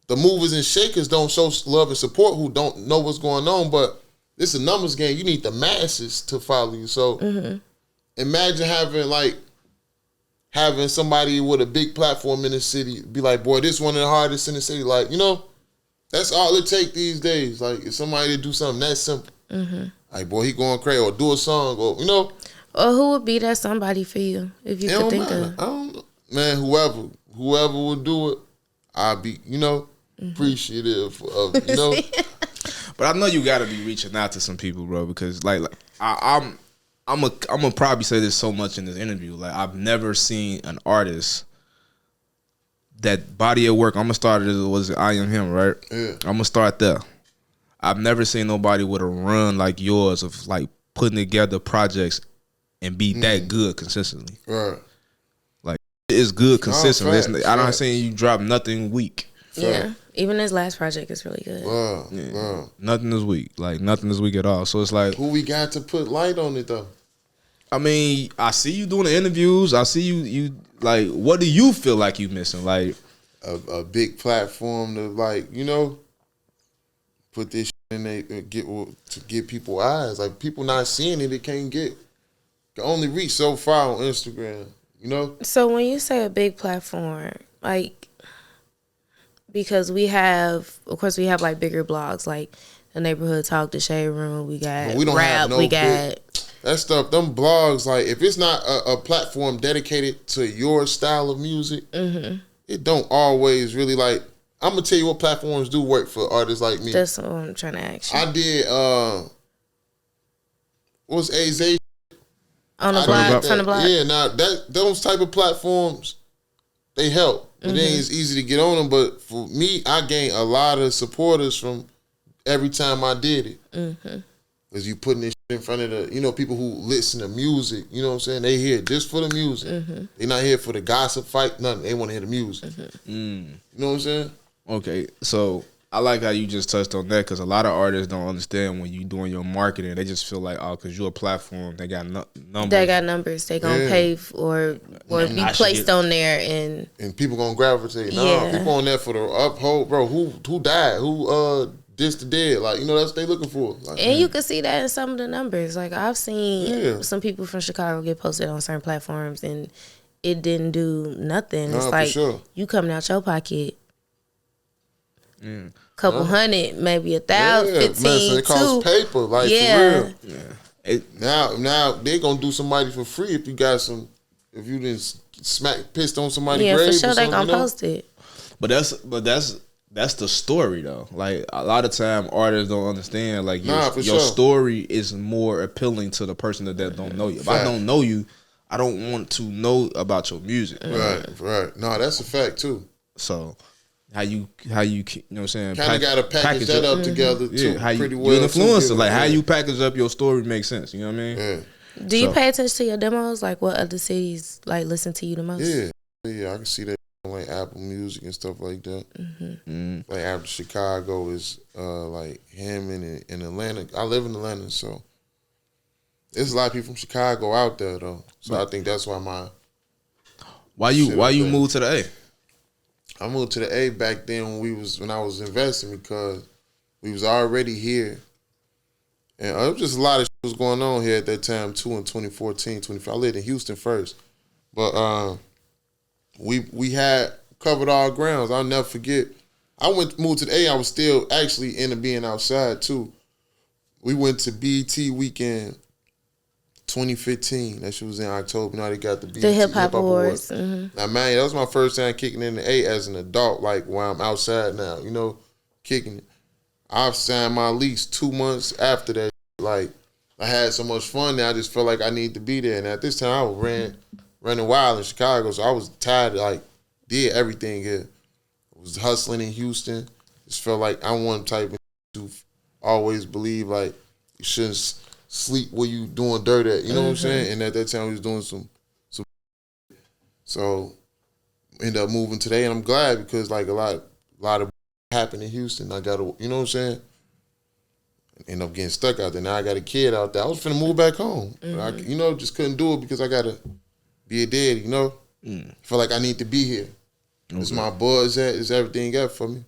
the movers and shakers don't show love and support, who don't know what's going on. But it's a numbers game. You need the masses to follow you. So imagine having somebody with a big platform in the city be like, boy, this one of the hardest in the city. Like, that's all it take these days. Like, if somebody to do something that simple. Like, boy, he going crazy, or do a song, or, Or who would be that somebody for you, if you could think of? I don't know. Man, whoever would do it, I'll be, appreciative of, you know. But I know you got to be reaching out to some people, bro, because I'm gonna probably say this so much in this interview. Like, I've never seen an artist that body of work. I'm gonna start it was I Am Him, right? Yeah. I'm gonna start there. I've never seen nobody with a run like yours of like putting together projects and be that good consistently. Right. Like, it's good consistently. Facts, I don't saying you drop nothing weak. Yeah, even his last project is really good. Wow. Yeah. Wow. Nothing is weak. Like, nothing is weak at all. So it's like, Who we got to put light on it though? I mean, I see you doing the interviews. I see you like, what do you feel like you missing? Like A big platform to, like, you know, put this shit in they get people eyes. Like, people not seeing it, can only reach so far on Instagram, you know? So when you say a big platform, like, because we have like bigger blogs, like the Neighborhood Talk, the Shade Room, we got we don't rap, have no we got that stuff. Them blogs, like, if it's not a platform dedicated to your style of music, it don't always really, like, I'm gonna tell you what platforms do work for artists like me. That's what I'm trying to ask you. I did what was AZ on the block, from the block. Yeah, now those type of platforms, they help. It ain't as easy to get on them, but for me, I gained a lot of supporters from every time I did it. Because you putting this shit in front of the, you know, people who listen to music, you know what I'm saying? They here just for the music. They not here for the gossip fight, nothing. They want to hear the music. You know what I'm saying? Okay, so I like how you just touched on that, because a lot of artists don't understand when you doing your marketing. They just feel like, oh, because you're a platform, they got numbers. They got numbers. They gonna pay or be placed on there, and people gonna gravitate. Nah, people on there for the uphold, bro. Who died? Who dissed the dead? Like, you know, that's what they looking for. Like, and you can see that in some of the numbers. Like, I've seen some people from Chicago get posted on certain platforms, and it didn't do nothing. It's like, you coming out your pocket. Couple hundred, maybe 1,000, 15, it costs paper, like, for real. Now they gonna do somebody for free if you got some. If you didn't pissed on somebody's grave, for sure they gonna post it. But that's the story though. Like, a lot of time artists don't understand. Like, your story is more appealing to the person that don't know you. If I don't know you, I don't want to know about your music. Right. No, that's a fact too. So. How you know what I'm saying? Kind of got to package that up together too. How pretty well. You're an influencer. Like, how you package up your story makes sense. You know what I mean? Do you pay attention to your demos? Like, what other cities like listen to you the most? Yeah, I can see that on, like, Apple Music and stuff like that. Like, after Chicago is like him in Atlanta. I live in Atlanta, so there's a lot of people from Chicago out there though. So I think that's why Why you moved to the A? I moved to the A back then when I was investing, because we was already here. And there was just a lot of shit was going on here at that time too, in 2014, 2015. I lived in Houston first. But we had covered all grounds. I'll never forget. I moved to the A, I was still actually into being outside too. We went to BET weekend 2015. That shit was in October. Now they got the Hip Hop Awards. Now, man, that was my first time kicking in the A as an adult, like, while I'm outside now, you know, kicking it. I've signed my lease 2 months after that. Like, I had so much fun there, I just felt like I needed to be there. And at this time, I was running wild in Chicago, so I was tired of, like, did everything here. I was hustling in Houston. Just felt like I'm one type of to always believe, like, you shouldn't sleep where you doing dirt at, you know what I'm saying? And at that time, we was doing some. So, ended up moving today, and I'm glad, because, like, a lot of happened in Houston. I got to, you know what I'm saying? End up getting stuck out there. Now I got a kid out there. I was finna move back home. But I, you know, just couldn't do it because I got to be a daddy, you know? Feel like I need to be here. It's my buzz, it's everything got for me.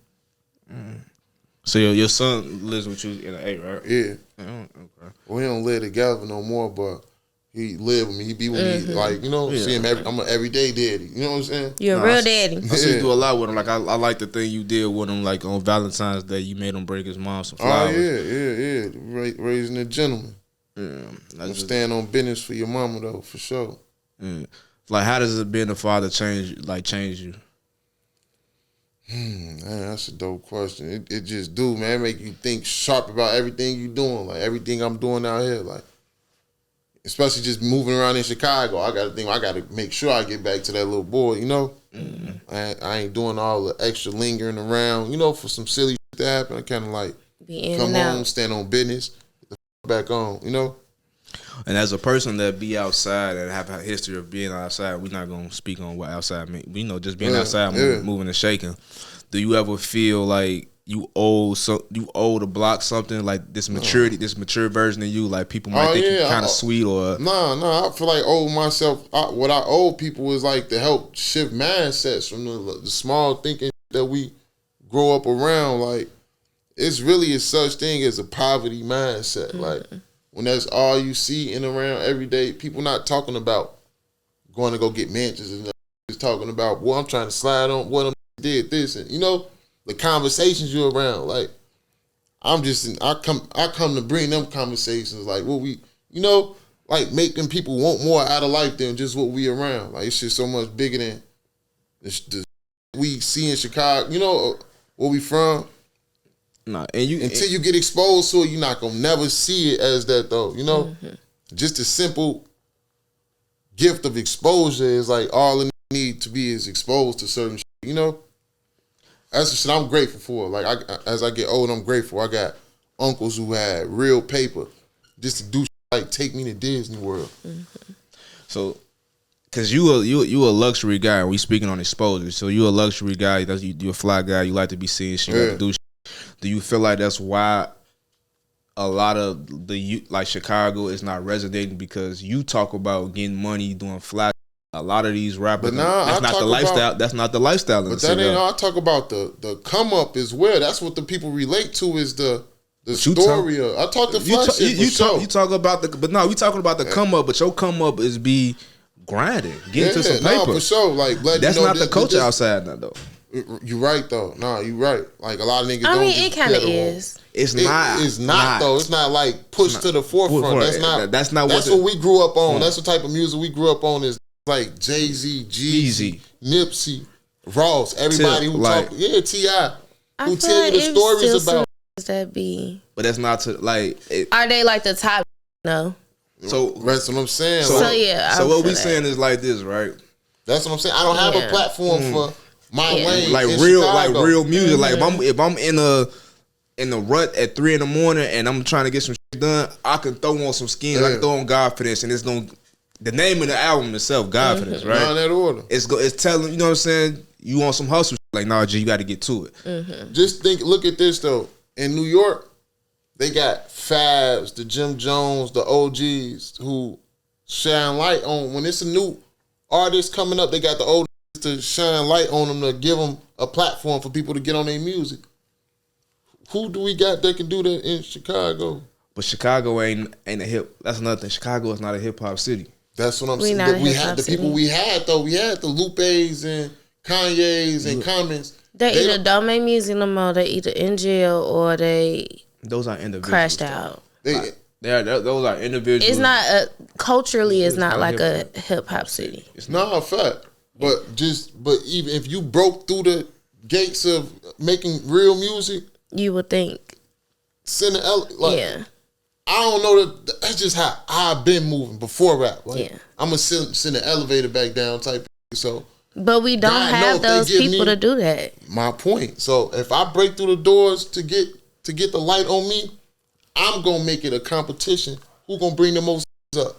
So your son lives with you in the A, right? Yeah. Okay. Well, he don't live together no more, but he live with me. He be with me, like, you know, see him I'm an everyday daddy. You know what I'm saying? You're a real daddy. I see you do a lot with him. Like, I like the thing you did with him, like, on Valentine's Day, you made him bring his mom some flowers. Oh, yeah. Raising a gentleman. Yeah. I'm stand on business for your mama, though, for sure. Yeah. Like, how does it being a father change you? Man, that's a dope question. It just do, man. It make you think sharp about everything you doing, like everything I'm doing out here, like especially just moving around in Chicago. I gotta make sure I get back to that little boy, you know. I ain't doing all the extra lingering around, you know, for some silly shit to happen. I kind of like come home, stand on business, get the back on, you know. And as a person that be outside and have a history of being outside, we're not gonna speak on what outside means. You know, just being outside, moving and shaking. Do you ever feel like you owe the block something, like this maturity, this mature version of you? Like people might think you kind of sweet or no. I feel like I owe myself. What I owe people is like to help shift mindsets from the small thinking that we grow up around. Like it's really a such thing as a poverty mindset. Like when that's all you see in around every day, people not talking about going to go get mansions and just talking about, well, I'm trying to slide on what I did this, and you know the conversations you're around. Like I come to bring them conversations like what we, you know, like making people want more out of life than just what we around. Like it's just so much bigger than the we see in Chicago. You know where we from. Nah, and until you get exposed to it, you're not gonna never see it as that though. You know, just a simple gift of exposure is like all it need to be is exposed to certain shit, you know. That's the shit I'm grateful for. Like as I get old, I'm grateful. I got uncles who had real paper just to do shit like take me to Disney World. So, cause you a luxury guy. We speaking on exposure. So you a luxury guy. You a fly guy. You like to be seen. You like to do shit. Do you feel like that's why a lot of the youth, like Chicago, is not resonating? Because you talk about getting money, doing fly. A lot of these rappers, that's not the lifestyle. That's not the lifestyle. But that ain't all. I talk about the come up as well. That's what the people relate to is the story of. I talk the fly shit for sure. You talk about we talking about the come up. But your come up is be grinding, getting to some paper. No, for sure. Like that's not the culture outside now, though. You right though. Nah, you right. Like a lot of niggas. I mean, it kind of is. It's not. It's not though. It's not like pushed to the forefront. That's not. That's what we grew up on. That's the type of music we grew up on. Is like Jay-Z, Jeezy, Nipsey, Ross. Everybody who talk. Yeah, T.I. Who tell you the stories about. That be. But that's not to like. Are they like the top? No. So that's what I'm saying. So yeah. So what we saying is like this, right? That's what I'm saying. I don't have a platform for. My lane, like real music. Like if I'm in the rut at 3 a.m. and I'm trying to get some shit done, I can throw on some skins. I can throw on Godfidence, and it's the name of the album itself, Godfidence, right? Not in that order. It's telling, you know what I'm saying. You want some hustle, like nah, G, you got to get to it. Just look at this though. In New York, they got Fabs, the Jim Jones, the OGs who shine light on when it's a new artist coming up. They got the old to shine light on them, to give them a platform for people to get on their music. Who do we got that can do that in Chicago? But Chicago ain't a hip. That's another thing. Chicago is not a hip hop city. That's what I'm saying. We had the people we had though. We had the Lupes and Kanye's and Commons. They either don't make music no more. They either in jail or they those are individuals crashed out. Those are individuals. It's not culturally. It's not like a hip hop city. It's not a fact. But even if you broke through the gates of making real music, you would think. I don't know that's just how I've been moving before rap. Like, I'm gonna send the elevator back down type. So, but we don't have those people to do that. My point. So if I break through the doors to get the light on me, I'm gonna make it a competition. Who gonna bring the most up?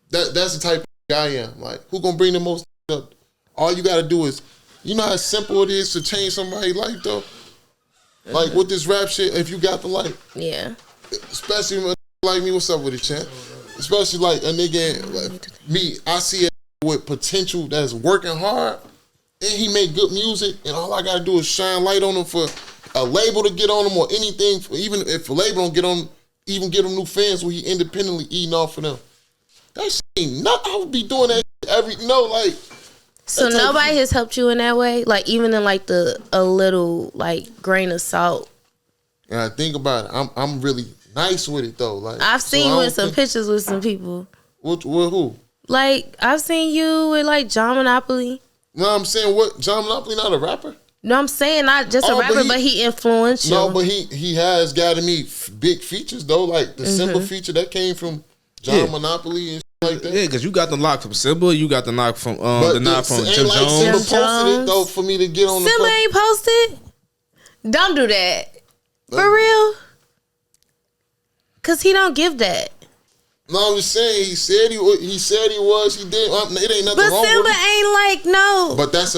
That's the type of guy I am. Like, who gonna bring the most up? All you gotta do is, you know how simple it is to change somebody's life though? Like with this rap shit, if you got the light. Yeah. Especially when like me, what's up with it, champ? Especially like a nigga like me, I see it with potential that's working hard, and he make good music, and all I gotta do is shine light on him for a label to get on him or anything. Even if a label don't get on, even get him new fans where he independently eating off of them. That shit ain't nothing. I would be doing that like. So nobody has helped you in that way, like even in like a little like grain of salt. And I think about it, I'm really nice with it though. Like I've seen you in some pictures with some people. With who? Like I've seen you with like John Monopoly. No, I'm saying what? John Monopoly not a rapper? No, I'm saying not just a rapper, but he influential. No, but he has gotten me big features though, like the Simba feature that came from John Monopoly and shit like that. Yeah, because you got the knock from Simba, you got the knock from Jim like Jones. Simba posted it though for me to get on the. Simba ain't posted. Don't do that for real, cause he don't give that. No, I'm just saying. He said he was. He did. It ain't nothing wrong with it. But Simba ain't like no. But that's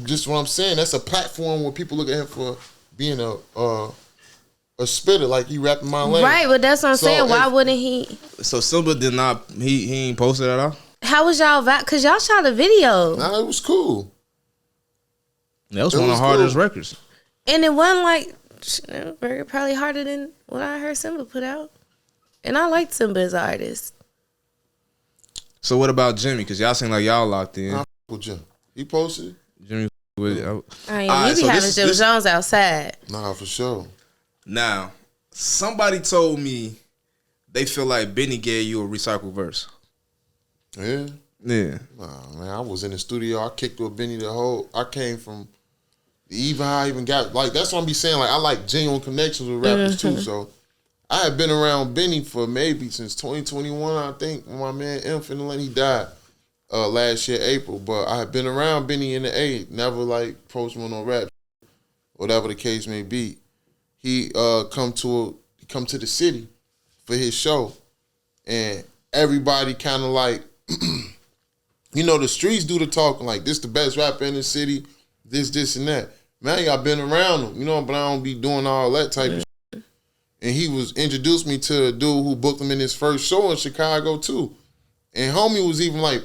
just what I'm saying. That's a platform where people look at him for being a spitter, like he rapping my language. Right, but that's what I'm saying. Why wouldn't he? So Simba did not. He ain't posted at all. How was y'all? Cause y'all shot a video. Nah, it was cool. That was one of the hardest records. And it wasn't like probably harder than what I heard Simba put out. And I liked Simba as an artist. So what about Jimmy? Because y'all seem like y'all locked in. I with Jim. He posted it. Jimmy with it. You be having Jim Jones outside. Nah, for sure. Now, somebody told me they feel like Benny gave you a recycled verse. Yeah? Yeah. Nah, man, I was in the studio. I kicked with Benny I came from even how I even got, like, that's what I'm be saying. Like, I like genuine connections with rappers too, so. I had been around Benny for maybe since 2021, I think, when my man Infinite, he died last year, April. But I had been around Benny in the A, never like approached him on no rap, whatever the case may be. He come to the city for his show, and everybody kind of like, the streets do the talking, like, this the best rapper in the city, this, and that. Man, I've been around him, but I don't be doing all that type of shit. And he introduced me to a dude who booked him in his first show in Chicago too. And homie was even like,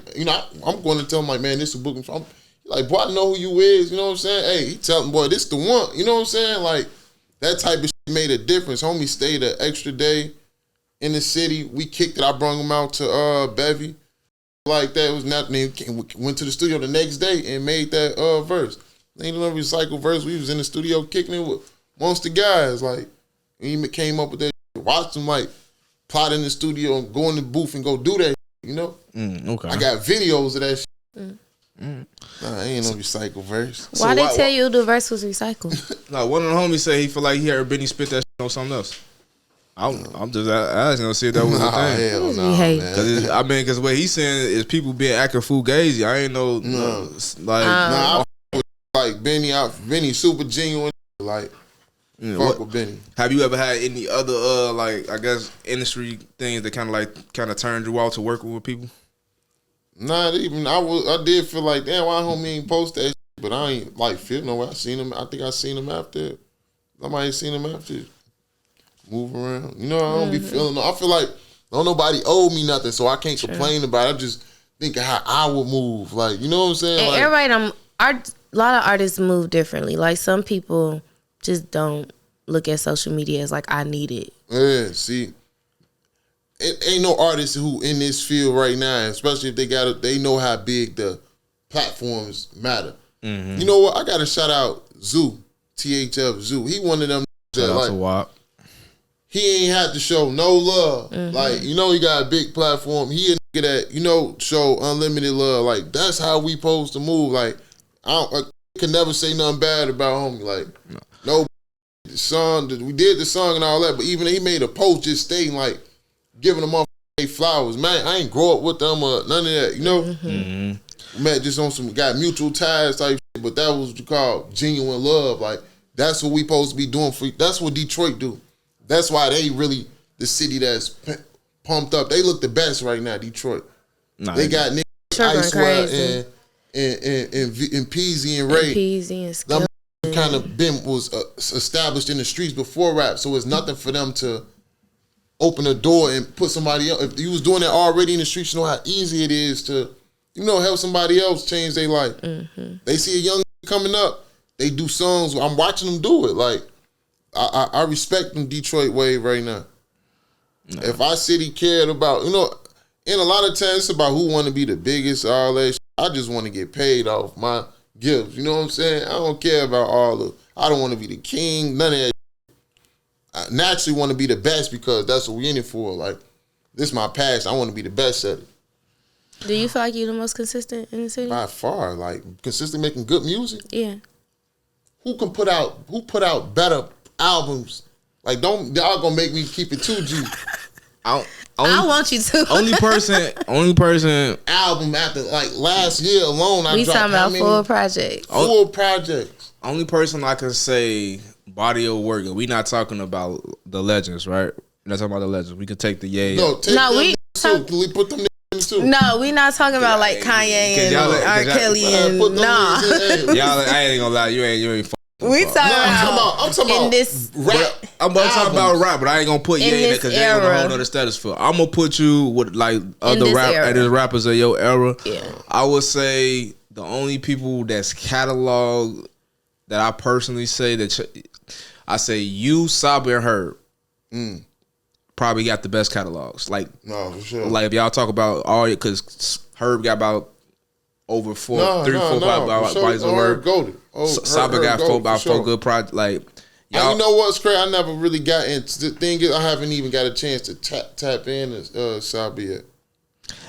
I'm going to tell him like, man, this is booking. I'm like, boy, I know who you is. You know what I'm saying? Hey, he tell him, boy, this the one. You know what I'm saying? Like, that type of shit made a difference. Homie stayed an extra day in the city. We kicked it. I brought him out to Bevy. Like that. It was nothing. Went to the studio the next day and made that verse. Ain't no recycled verse. We was in the studio kicking it with most of the guys. Like, he came up with that shit. Watched him like plot in the studio and go in the booth and go do that shit, Okay. I got videos of that shit. Nah, ain't no recycled verse. Why they tell you the verse was recycled? Like one of the homies said he feel like he heard Benny spit that shit on something else. I'm just asking to see if that was a thing. Hell no, man. Because what he's saying is people being acting fugazi. I ain't know. I like Benny super genuine. Like, fuck with Benny. Have you ever had any other I guess industry things that kind of turned you out to working with people? Not even. I did feel like, damn, why homie ain't post that shit? But I ain't like feel no way. I think I seen him after. I might have seen him after. Move around. I don't be feeling. I feel like don't nobody owe me nothing, so I can't complain about it. I just think of how I would move. Like, you know what I'm saying? And like, everybody, a lot of artists move differently. Like some people just don't look at social media as like, I need it. Yeah, see, it ain't no artist who in this field right now, especially if they know how big the platforms matter. Mm-hmm. You know what? I got to shout out Zoo, THF Zoo. He one of them shout out to WAP. He ain't had to show no love. Mm-hmm. Like, he got a big platform. He a nigga that, show unlimited love. Like, that's how we supposed to move. Like, I can never say nothing bad about homie. Like, no song, we did the song and all that, but even he made a post just stating, like, giving them flowers. Man, I ain't grow up with them or none of that, Mm-hmm. Met just on got mutual ties type shit, but that was what you call genuine love. Like, that's what we supposed to be doing that's what Detroit do. That's why they really the city that's pumped up. They look the best right now, Detroit. They got niggas Icewear and Peasy and Ray. Peasy and Skill. Kind of was established in the streets before rap, so it's nothing for them to open a door and put somebody else. If you was doing that already in the streets, you know how easy it is to, help somebody else change their life. Mm-hmm. They see a young coming up, they do songs. I'm watching them do it. Like, I respect them Detroit wave right now. No. If our city cared about, in a lot of times it's about who want to be the biggest, all that shit. I just want to get paid off my gifts. You know what I'm saying? I don't care about I don't want to be the king, none of that. I naturally want to be the best because that's what we in it for. Like, this is my passion. I want to be the best at it. Do you feel like you're the most consistent in the city? By far. Like, consistently making good music? Yeah. who put out better albums? Like, y'all gonna make me keep it 2G. I want you to. Only person album after like last year alone. We talking about full projects. Full projects. Only person I can say body of work. We not talking about the legends, right? We're not talking about the legends. We can take the Ye. We put them in too. No, we not talking about like Kanye and R. Kelly and nah. Y'all, I ain't gonna lie, you ain't. We talking about. I'm talking about this. I'm talking about rap, but I ain't gonna put Ye in there because they ain't gonna hold on the status for. I'm gonna put you with like other rappers of your era. Yeah. I would say the only people that's cataloged that I personally say that I say you, Saba, and Herb probably got the best catalogs. Like, no, for sure. Like if y'all talk about all, because Herb got about over 3, 4, 5 bodies of work. Saba got about 4 good projects. Like, y'all, you know what's crazy? I never really got into the thing. I haven't even got a chance to tap in Saba yet.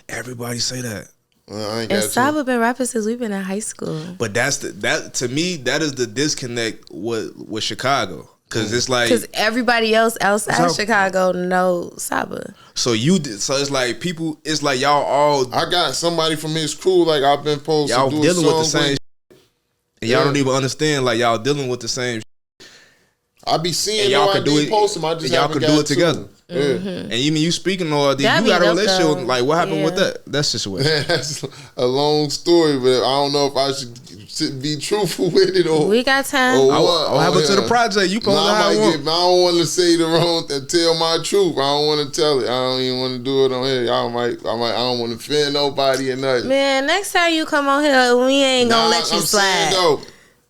Everybody say that. I ain't and Saba been rapping since we've been in high school. But that to me, that is the disconnect with Chicago. Cause it's like, because everybody else outside of Chicago know Saba. So it's like people. It's like y'all all. I got somebody from his crew. Like I've been posting. Y'all dealing with the same. And y'all don't even understand. Like y'all dealing with the same. I be seeing y'all can do it. Post them. I just y'all can do it together. And even you speaking all these, you got a relationship. Like what happened with that situation? That's a long story, but I don't know if I should be truthful with it or we got time. What happened to the project? You supposed to have one. I don't want to say the wrong and tell my truth. I don't want to tell it. I don't even want to do it on here. I don't want to offend nobody or nothing. Man, next time you come on here, we ain't gonna let you slide. Though,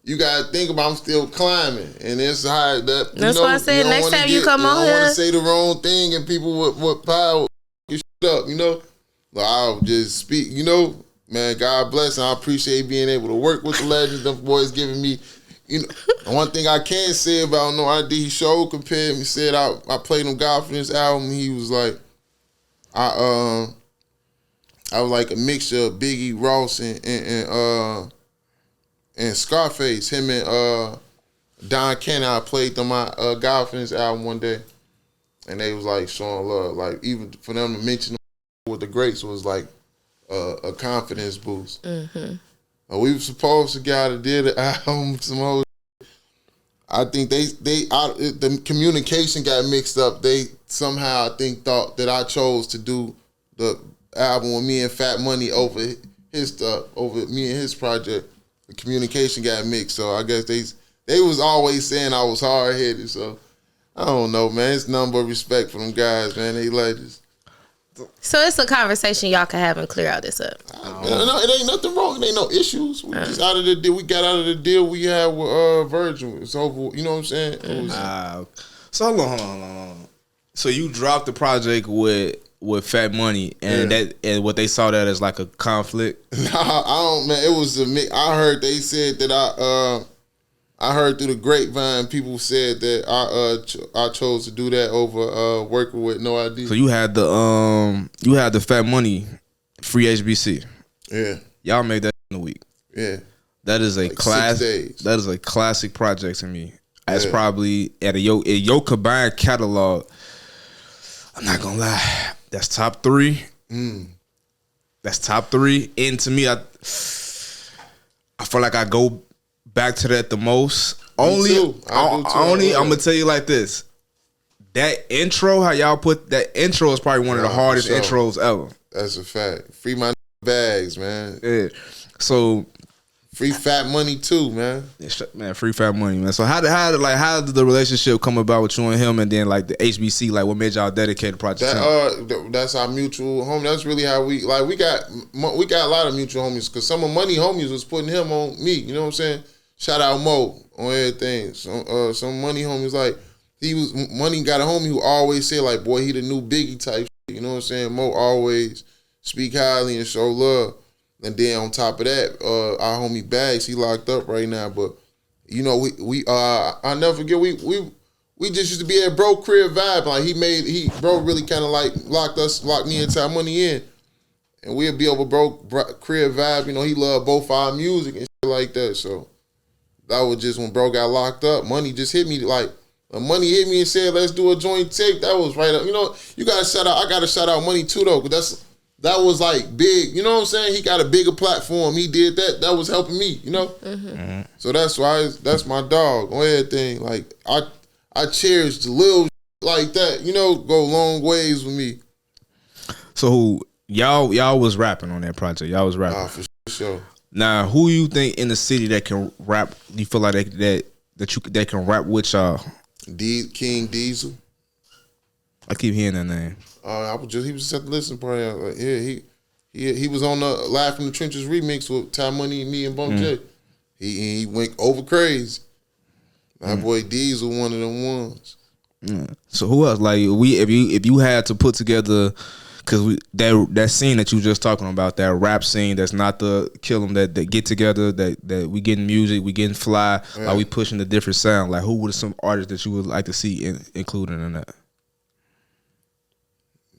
you gotta think about I'm still climbing, and it's hard that. That's why I said next time you come on here, I don't want to say the wrong thing, and people with power get shit up. But I'll just speak. Man, God bless, and I appreciate being able to work with the legends. Them boys giving me, one thing I can say about No ID, he showed compared me, said I played him Godfrey's album. He was like, I was like a mixture of Biggie, Ross, and Scarface. Him and Don Cannon, I played them my Godfrey's album one day, and they was like showing love. Like even for them to mention with the greats was like a confidence boost. We were supposed to get out of did the album some whole. I think the communication got mixed up. They somehow I think thought that I chose to do the album with me and Fat Money over his stuff, over me and his project. The communication got mixed, so I guess they was always saying I was hard headed. So I don't know, man. It's nothing but respect for them guys, man. They legends. So it's a conversation y'all can have and clear all this up. No, it ain't nothing wrong. It ain't no issues. We just out of the deal. We got out of the deal we had with Virgin. It's over. You know what I'm saying? So hold on. So you dropped the project with Fat Money, and and what they saw that as like a conflict. Nah, I don't, man. It was I heard they said that I heard through the grapevine people said that I chose to do that over working with No ID. So you had the Fat Money free HBC. Yeah. Y'all made that in a week. Yeah. That is a classic. That is a classic project to me. That's probably at your combined catalog. I'm not gonna lie. That's top 3. That's top 3. And to me, I feel like I go back to that the most. I'm gonna tell you like this. That intro, how y'all put that intro is probably one of the hardest intros ever. That's a fact. Free my bags, man. Yeah. So free Fat Money too, man. Man, free Fat Money, man. So how did the relationship come about with you and him, and then like the HBC, like what made y'all dedicate the project? That's our mutual home. That's really how we got a lot of mutual homies, because some of Money homies was putting him on me. You know what I'm saying? Shout out Mo on everything. Some Money homies, like Money got a homie who always said like, boy, he the new Biggie type shit. You know what I'm saying? Mo always speak highly and show love. And then on top of that, our homie Bags, he locked up right now. But I never forget, we just used to be at bro crib vibe. Like bro really kind of like locked me and Ty Money in, and we'd be over bro crib vibe. He loved both our music and shit like that. So That was just when bro got locked up. Money just hit me like. Money hit me and said, "Let's do a joint tape." That was right up. You know, you gotta shout out. I gotta shout out Money too though, because that was like big. You know what I'm saying? He got a bigger platform. He did that. That was helping me. You know. Mm-hmm. So that's why that's my dog on everything. Like I cherish the little like that. You know, go long ways with me. So y'all was rapping on that project. Y'all was rapping for sure. Now, who you think in the city that can rap? You feel like that can rap with y'all? King Diesel. I keep hearing that name. He was just at the listening party. Like, yeah, he was on the Live from the Trenches remix with Ty Money and me and Bump J. He went over crazy. My boy Diesel, one of them ones. So who else? Like if you had to put together, because that scene that you were just talking about, that rap scene, that's not the kill 'em, that get together, that we getting music, we getting fly, like we pushing a different sound. Like who would some artists that you would like to see included in that?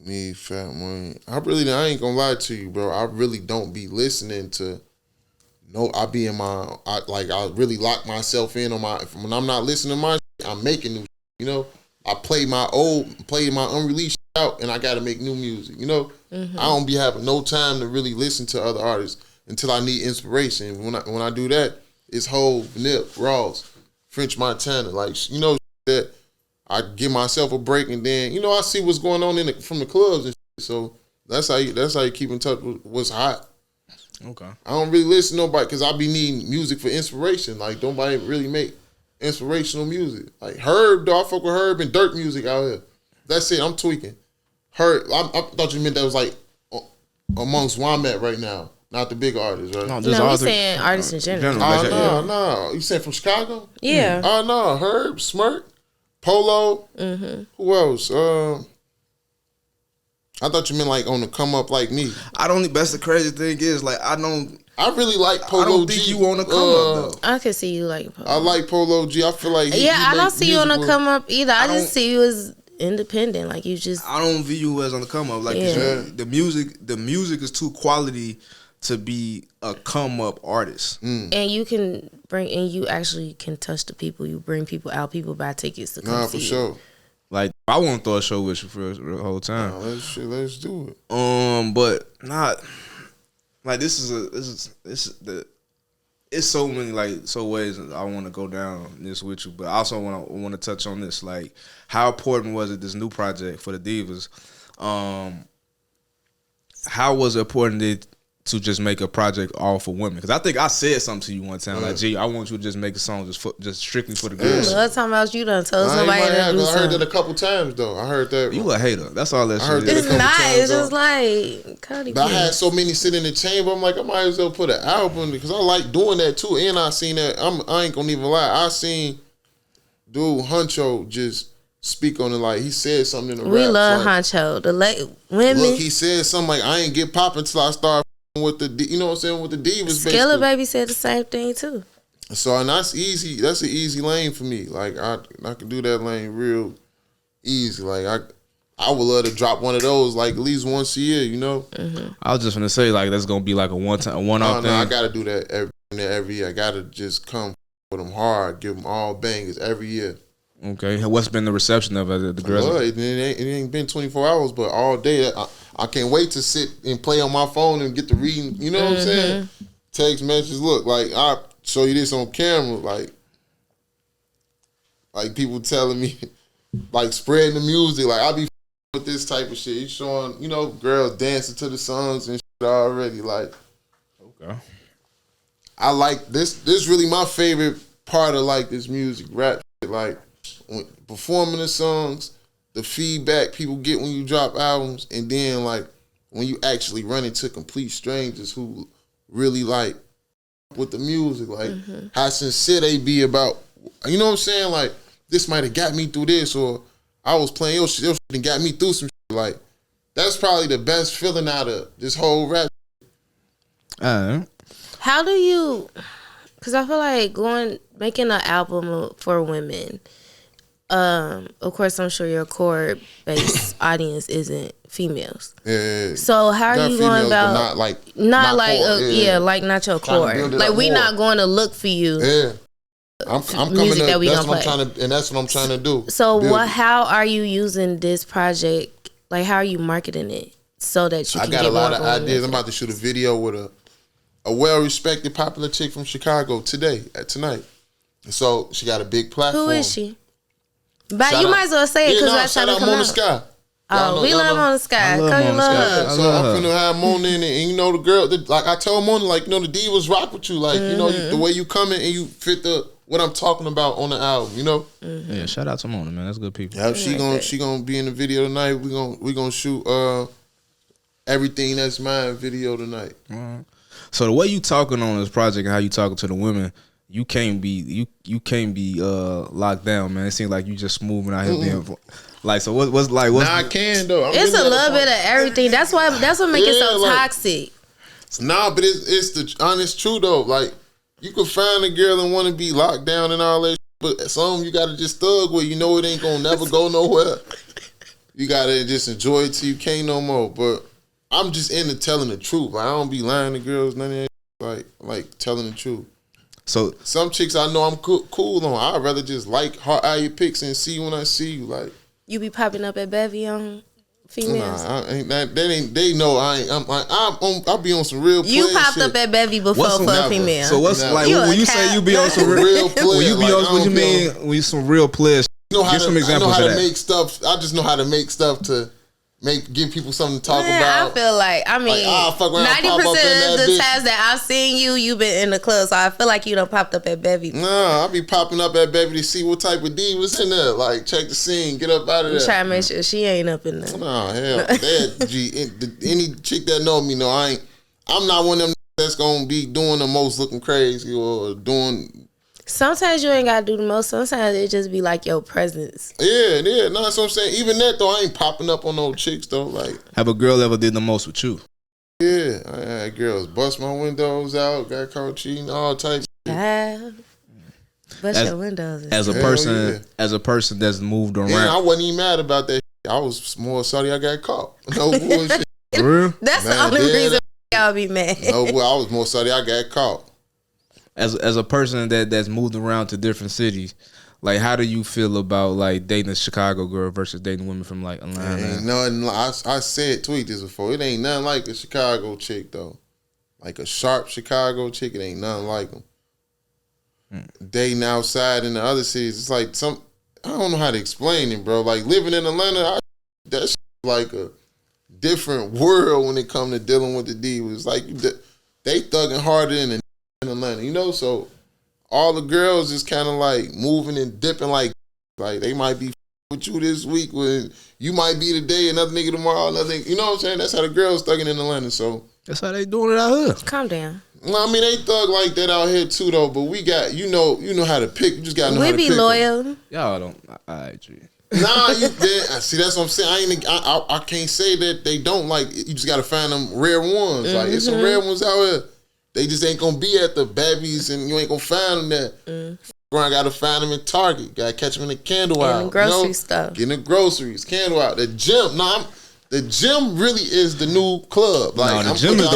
Me, Fat Money. I ain't gonna lie to you, bro. I really don't be listening to. No, I be in my. I really lock myself in on my. When I'm not listening to my, I'm making new. You know, I play my unreleased out, and I got to make new music. You know, I don't be having no time to really listen to other artists until I need inspiration. When I do that, it's Hov, Nip, Ross, French Montana, like you know that. I give myself a break, and then I see what's going on from the clubs and shit. So that's how you keep in touch with what's hot. Okay. I don't really listen to nobody because I be needing music for inspiration. Like nobody really make inspirational music. Like Herb, though, I fuck with Herb and Dirt music out here. That's it. I'm tweaking. Herb, I thought you meant that was like amongst where I'm at right now, not the big artists, right? No, I'm saying artists in general. No. You said from Chicago? Yeah. No. Herb, Smirk. Polo. Who else? I thought you meant like on the come up like me. I don't. That's the crazy thing is like I really like Polo G. I don't think you on the come up though. I can see you like Polo. I like Polo G. I feel like I don't see you on the come up either. I just see you as independent. Like you just. I don't view you as on the come up. Like the music is too quality to be a come up artist. And you can you actually can touch the people. You bring people out. People buy tickets to come see for sure. Like I want to throw a show with you for the whole time. Let's do it. But not like it's so many ways I want to go down this with you. But I also want to touch on this. Like how important was it this new project for the Divas? How was it important to just make a project all for women? Because I think I said something to you one time, like, "Gee, I want you to just make a song just strictly for the girls." Last time you done told somebody to do something. I heard that a couple times though. I heard that you a hater. That's all that shit is. It's not. It's just like Cody. But I had so many sitting in the chamber. I'm like, I might as well put an album because I like doing that too. And I seen that. I ain't gonna even lie. I seen dude Huncho just speak on it. Like he said something in the rap. We love Huncho. The women. Look, he said something like, I ain't get popping until I start with the, you know what I'm saying, with the Divas. Skilla Baby said the same thing too. So and that's easy. That's an easy lane for me. Like I can do that lane real easy. Like I would love to drop one of those like at least once a year. You know. I was just gonna say like that's gonna be like a one-off thing. No, I gotta do that every year. I gotta just come with them hard, give them all bangers every year. Okay, what's been the reception of it? The girls? It ain't been 24 hours, but all day. I can't wait to sit and play on my phone and get to reading. You know what I'm saying? Text messages. Look, like I show you this on camera. Like people telling me, like spreading the music. Like I be with this type of shit. You showing, girls dancing to the songs and shit already. Like, okay, I like this. This really my favorite part of like this music rap shit. Like performing the songs, the feedback people get when you drop albums, and then like when you actually run into complete strangers who really like with the music, like how sincere they be about, you know what I'm saying? Like this might have got me through this, or I was playing your shit and got me through some shit. Like that's probably the best feeling out of this whole rap. How do you? Because I feel like making an album for women. Of course, I'm sure your core base audience isn't females. Yeah. So how are you going about? Not like not your core. Like we not going to look for you. Yeah. I'm coming music to, that we that's gonna what play. I'm trying to, and that's what I'm trying to do. So what? How are you using this project? Like, how are you marketing it so that you can I got get a lot more of ideas. I'm about to shoot a video with a well-respected, popular chick from Chicago tonight. So she got a big platform. Who is she? But you might as well say it because that's how to come out. Sky. Oh, we love Mona Sky. Cody love her. So I'm finna have Mona in it, and you know the girl. Like I told Mona, like, you know, the divas rock with you, like you know the way you come in and you fit what I'm talking about on the album, you know. Yeah, shout out to Mona, man. That's good people. Yeah, she gonna be in the video tonight. We gonna shoot Everything That's Mine video tonight. So the way you talking on this project and how you talking to the women, you can't be locked down, man. It seems like you just moving out here being like. So what's like? What's I can though. It's a little bit of everything. That's what makes it so toxic. Nah, but it's the honest truth though. Like you could find a girl and want to be locked down and all that, but some you gotta just thug with. You know it ain't gonna never go nowhere. You gotta just enjoy it till you can't no more. But I'm just into telling the truth. Like, I don't be lying to girls, none of that. Like telling the truth. So some chicks I know I'm cool on. I'd rather just like heart eye your pics and see when I see you. Like you be popping up at Bevy on females. Nah, they know I ain't. I'll be on some real. You popped shit. Up at Bevy before for a female. So what's like when you say you be on some real player? When you be on, what you mean? When you some real players? Give some examples of that. Make stuff. I just know how to make stuff to. Give people something to talk about. I feel like 90% of the times that I've seen you've been in the club, so I feel like you done popped up at Bevy. Nah, I be popping up at Bevy to see what type of D was in there. Like, check the scene, get up out of there. Try to make sure she ain't up in there. Nah, hell, any chick that know me know I'm not one of them that's gonna be doing the most, looking crazy or doing. Sometimes you ain't gotta do the most. Sometimes it just be like your presence. Yeah. No, that's what I'm saying. Even that though, I ain't popping up on no chicks though. Like, have a girl ever did the most with you? Yeah, I had girls bust my windows out, got caught cheating, all types. Bust your windows. As a person that's moved around. Yeah, I wasn't even mad about that. I was more sorry I got caught. No bullshit. For real? That's the only reason y'all be mad. No, I was more sorry I got caught. As a person that's moved around to different cities, like how do you feel about like dating a Chicago girl versus dating women from like Atlanta? Ain't nothing. I said tweet this before. It ain't nothing like a Chicago chick though. Like a sharp Chicago chick, it ain't nothing like them. Dating outside in the other cities, it's like I don't know how to explain it, bro. Like living in Atlanta, that's like a different world when it comes to dealing with the divas. Like they thugging harder in Atlanta, you know, so all the girls is kind of like moving and dipping like they might be with you this week when you might be today, another nigga tomorrow, another nigga, you know what I'm saying? That's how the girls thugging in Atlanta, so. That's how they doing it out here. Calm down. Well, I mean, they thug like that out here too though, but we got, you know how to pick, you just gotta know how to pick. We be loyal. Y'all don't, alright, Nah, see, that's what I'm saying. I can't say that they don't, like, you just gotta find them rare ones. Mm-hmm. Like, there's some rare ones out here. They just ain't gonna be at the Babbies and you ain't gonna find them there. I gotta find them in Target. Gotta catch them in the candle out. In the grocery stuff. Getting the groceries, candle out. The gym. The gym really is the new club. Like, the gym is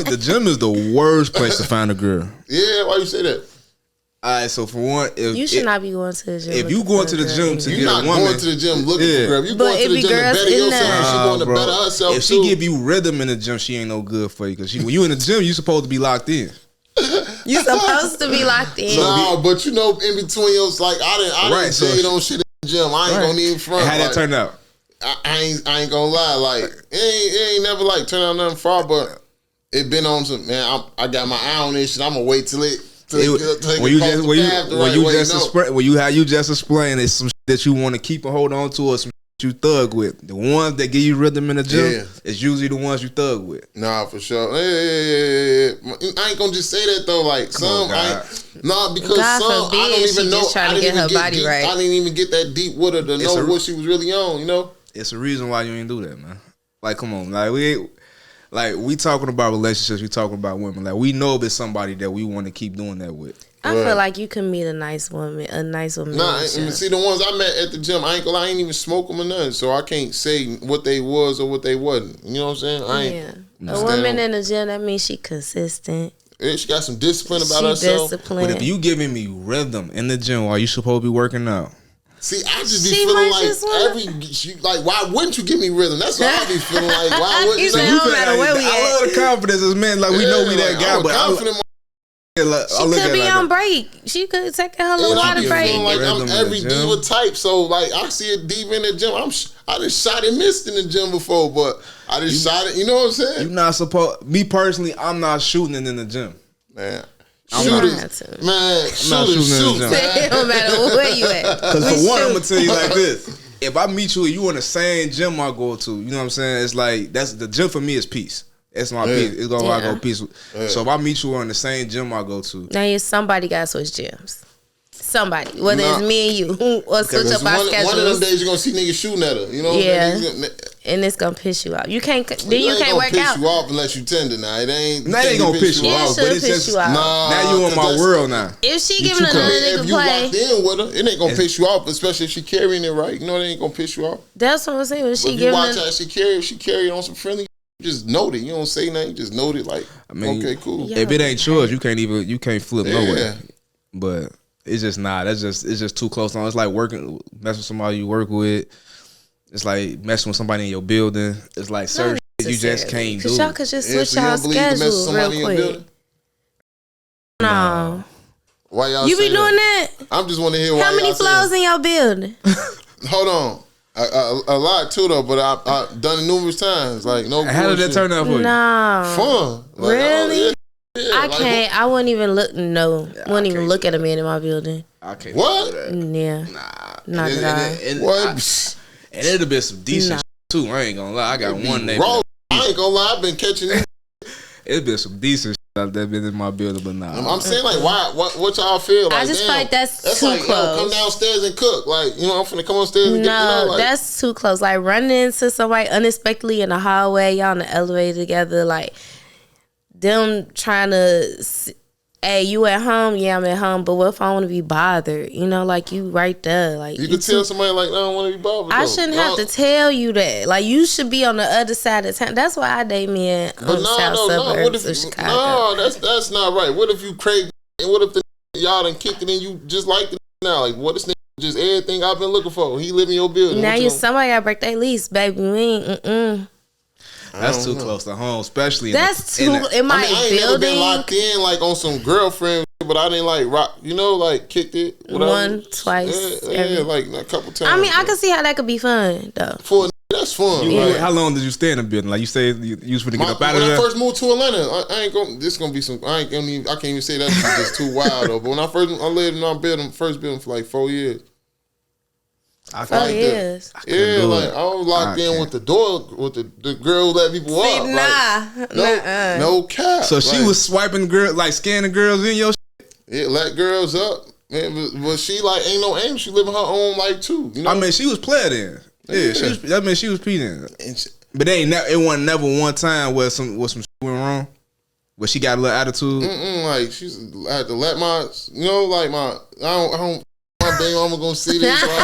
the gym is the worst place to find a girl. Yeah, why you say that? All right, so for one, you should not be going to the gym. If you going to the gym to get a woman, you're not going to the gym looking for girl. You going to the gym to better yourself. She going to better herself. If she give you rhythm in the gym, she ain't no good for you. Because when you in the gym, you supposed to be locked in. You supposed to be locked in. No, but you know, in between those, like I didn't say on shit in the gym. I ain't gonna even front. How that turned out? I ain't gonna lie. Like it ain't never like turned out nothing far, but it been on some man. I got my eye on this shit. I'm gonna wait till it. When you just explain it's some shit that you want to keep and hold on to, or some shit you thug with. The ones that give you rhythm in the gym is usually the ones you thug with. Nah, for sure. I ain't gonna just say that though. Like because God some I don't even know. Trying to get her body deep, right. I didn't even get that deep with her to know what she was really on. You know, it's a reason why you ain't do that, man. Like, come on, we talking about relationships. We talking about women. Like, we know there's somebody that we want to keep doing that with. I feel like you can meet a nice woman. Nah, see the ones I met at the gym, I ain't even smoke them or nothing, so I can't say what they was or what they wasn't. You know what I'm saying? A woman in the gym, that means she consistent. She got some discipline about herself. But if you giving me rhythm in the gym while you supposed to be working out. See, I just be feeling like why wouldn't you give me rhythm? That's what I be feeling like. Why wouldn't you? No matter where we at. I love the confidence as men. Like we know we that guy, but she could be on break. She could take a little water break. Like I'm every diva type, so like I see a diva in the gym. I just shot and missed in the gym before, but I just shot it. You know what I'm saying? You not supposed. Me personally, I'm not shooting it in the gym. Man, shoot. Shoot. It don't matter where you at. Because for one, I'm gonna tell you like this: if I meet you and you in the same gym I go to, you know what I'm saying? It's like that's the gym for me is peace. It's my peace. It's gonna I go peace. So if I meet you in the same gym I go to, now somebody got to switch gyms. Somebody, whether it's me and you, or switch up our schedules. One of them days you're gonna see niggas shooting at her. You know? Yeah. And it's gonna piss you off. You can't. Then you can't work out. Piss you off unless you tender. Now it ain't. Now they ain't gonna piss you off. But it's just now you in my world now. If she giving another nigga if you locked in with her, it ain't gonna piss you off. Especially if she carrying it right. You know, it ain't gonna piss you off. That's what I'm saying. When she giving, you watch how she carry on some friendly. You just note it. You don't say nothing. You just note it. Like, okay, cool. If it ain't yours, you can't flip nowhere. But it's just not. It's just too close on. It's like messing with somebody you work with. It's like messing with somebody in your building. It's like certain shit you just can't do. Y'all could just switch y'all schedule real quick. No. Why y'all? You be doing that? I'm just want to hear why. How many floors in your building? Hold on. A lot too though, but I've done it numerous times. Like no. How did that turn out for you? No. Fun. Like, really? I can't. I wouldn't even look. No, wouldn't even look at a man in my building. I can't. What? Yeah. Not at all. What? And it'll be some decent shit too. I ain't gonna lie. I got one neighbor. I ain't gonna lie. I've been catching it. It's been some decent shit out there been in my building, but nah. I'm saying like, why? What y'all feel? Like, I just feel like that's too like, close. Come downstairs and cook. Like, you know, I'm finna come upstairs and get. You know, like, that's too close. Like running into somebody unexpectedly in the hallway, y'all in the elevator together, like them trying to. Hey, you at home? Yeah, I'm at home. But what if I want to be bothered? You know, like you right there. Like you could tell somebody like I don't want to be bothered. I shouldn't have to tell you that. Like you should be on the other side of town. That's why I date men on the south suburbs of Chicago. No, that's not right. What if you crave? And what if y'all done kicked it and you just like it now? Like what is just everything I've been looking for? He live in your building. Now somebody got to break their lease, baby. We ain't. That's too close to home, especially that's in my building. I ain't never been locked in like on some girlfriend, but I didn't like rock. You know, like kicked it one, twice, like a couple times. I mean, I can see how that could be fun though. That's fun. How long did you stay in the building? Like you say, you was going to get up out of there. When I first moved to Atlanta, I ain't gonna. This gonna be some. I can't even say that's just too wild though. But when I lived in our first building for like 4 years. 4 years. Yeah, like I was locked in with the door with the girl who let people up. No cap. So she was swiping girls, like scanning girls in your shit? Yeah, let girls up. Man, but she like ain't no aim. She living her own life too. You know? I mean, she was player then. Yeah, she was peeing. But it wasn't never one time where some shit went wrong. Where she got a little attitude. Like I had to let my I don't. My baby mama gonna see this, like,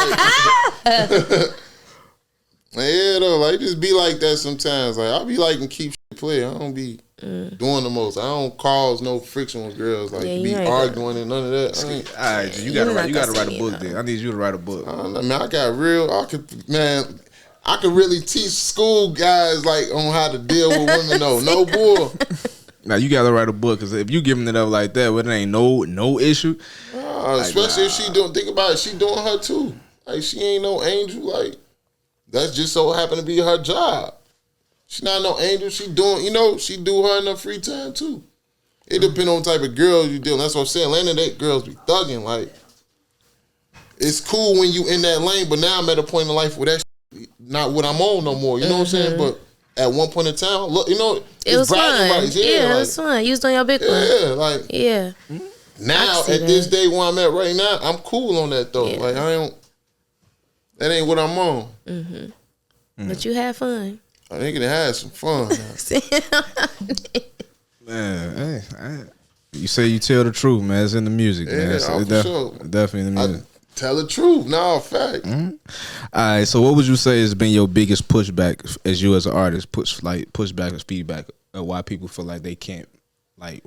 yeah, though, like just be like that sometimes. Like I be like and keep shit play. I don't be doing the most. I don't cause no friction with girls. Like be arguing and none of that. All right, you gotta write a book. Then I need you to write a book. I got real. I could really teach school guys like on how to deal with women. Though, no bull. Now you gotta write a book because if you giving it up like that, well, it ain't no issue. Especially if she doing. Think about it. She doing her too. Like she ain't no angel. Like that's just so happen to be her job. She not no angel. She doing. You know, she do her in her free time too. It depends on the type of girl you deal. That's what I'm saying. Atlanta, that girls be thugging. Like it's cool when you in that lane, but now I'm at a point in life where that's not what I'm on no more. You know what I'm saying? But at one point in time, look, you know, it was fun. Yeah, it was fun. You was doing your big one. Yeah, like Now at this day where I'm at right now, I'm cool on that though. Yeah. Like that ain't what I'm on. But you had fun. I think it had some fun. Man, you say you tell the truth, man. It's in the music, man. Yeah, for sure. Definitely in the music. Tell the truth, no fact. All right, so what would you say has been your biggest pushback as you as an artist? Pushback or feedback of why people feel like they can't like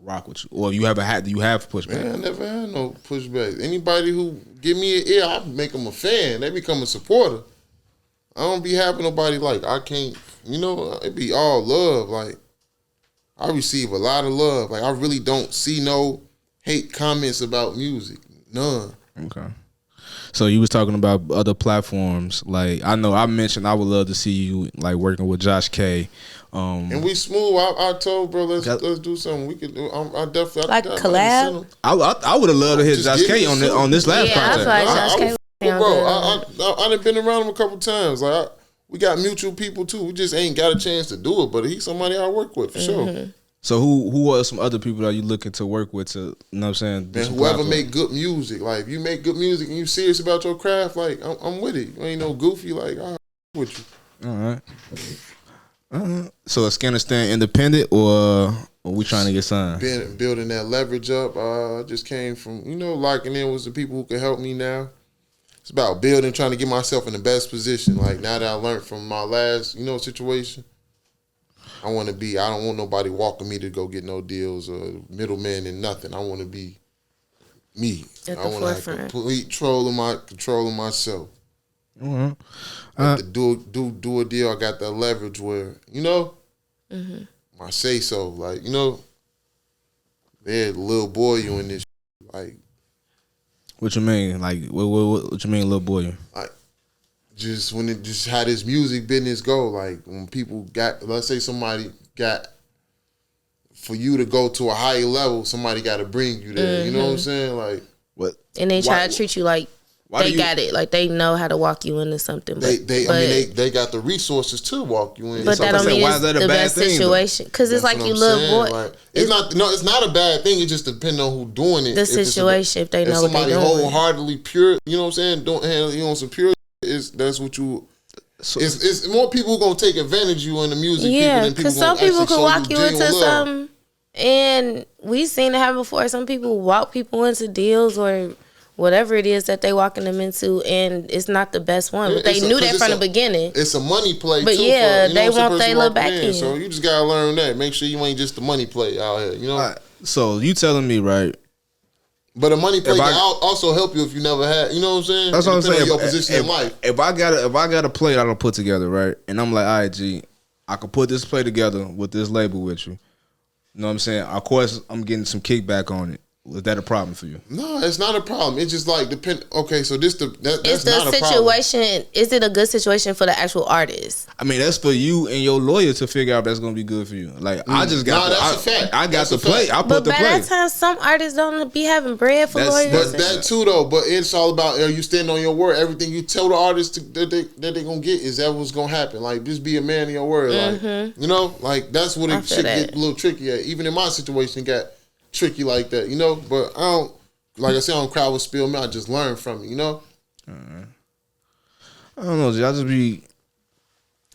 rock with you, or you have pushback? Man, I never had no pushback. Anybody who give me an ear, I make them a fan. They become a supporter. I don't be having nobody like I can't. It be all love. Like I receive a lot of love. Like I really don't see no hate comments about music. None. Okay. So you was talking about other platforms. Like I know I mentioned I would love to see you like working with Josh K. And we smooth. I told bro, let's do something. We could do. I definitely like collab. I would have loved to hear Josh K on this last project. I feel like Josh K. Bro, I done been around him a couple times. Like we got mutual people too. We just ain't got a chance to do it, but he's somebody I work with for sure. So who are some other people that you looking to work with to, you know what I'm saying? Man, whoever make good music. Like, if you make good music and you serious about your craft, like, I'm with it. You ain't no goofy, like, I'm with you. All right. So is SKINZ staying independent or are we trying to get signed? Building that leverage up. I just came from, locking in with the people who can help me now. It's about building, trying to get myself in the best position. Like, now that I learned from my last, situation. I don't want nobody walking me to go get no deals or middleman and nothing. I want to be me. I want to have complete control of myself. To do a deal, I got that leverage where, I say so. Like, there's a little boy you in this, like. What you mean? Like, what you mean, little boy? Like, just how this music business go, like when people let's say somebody got, for you to go to a higher level, somebody got to bring you there. You know what I'm saying? Like what? And they try to treat you like they got it, like they know how to walk you into something. They got the resources to walk you in. But that don't mean it's the best situation, because it's like you little boy. Like, it's not a bad thing. It just depends on who doing it. The situation, if they know what they doing. Somebody wholeheartedly pure, you know what I'm saying? Don't handle you on some pure. That's what you. So, it's more people who gonna take advantage of you in the music. Yeah, because some people can walk you into something, and we've seen it happen before. Some people walk people into deals or whatever it is that they walking them into, and it's not the best one. But they knew that from the beginning. It's a money play, but too. Yeah, they want their little back in. So you just gotta learn that. Make sure you ain't just the money play out here. Right. So you telling me, right? But a money play can also help you if you never had. You know what I'm saying? That's what I'm saying. Your position in life. If I got a play I don't put together, right, and I'm like, all right, G, I could put this play together with this label with you. You know what I'm saying? Of course, I'm getting some kickback on it. Is that a problem for you? No, it's not a problem. It's just like depend. Okay, so that's not a situation. Problem. Is it a good situation for the actual artist? I mean, that's for you and your lawyer to figure out if that's gonna be good for you. Like I just got. That's a fact. I got the play. I put the play. But by that time, some artists don't be having bread for lawyers. But that too, though. But it's all about, are you standing on your word? Everything you tell the artist that they gonna get, is that what's gonna happen? Like, just be a man of your word. Like, like that's what it should get a little tricky at. Even in my situation, got tricky like that, but I don't, like I said, I don't cry with spill milk. I just learn from it, I don't know,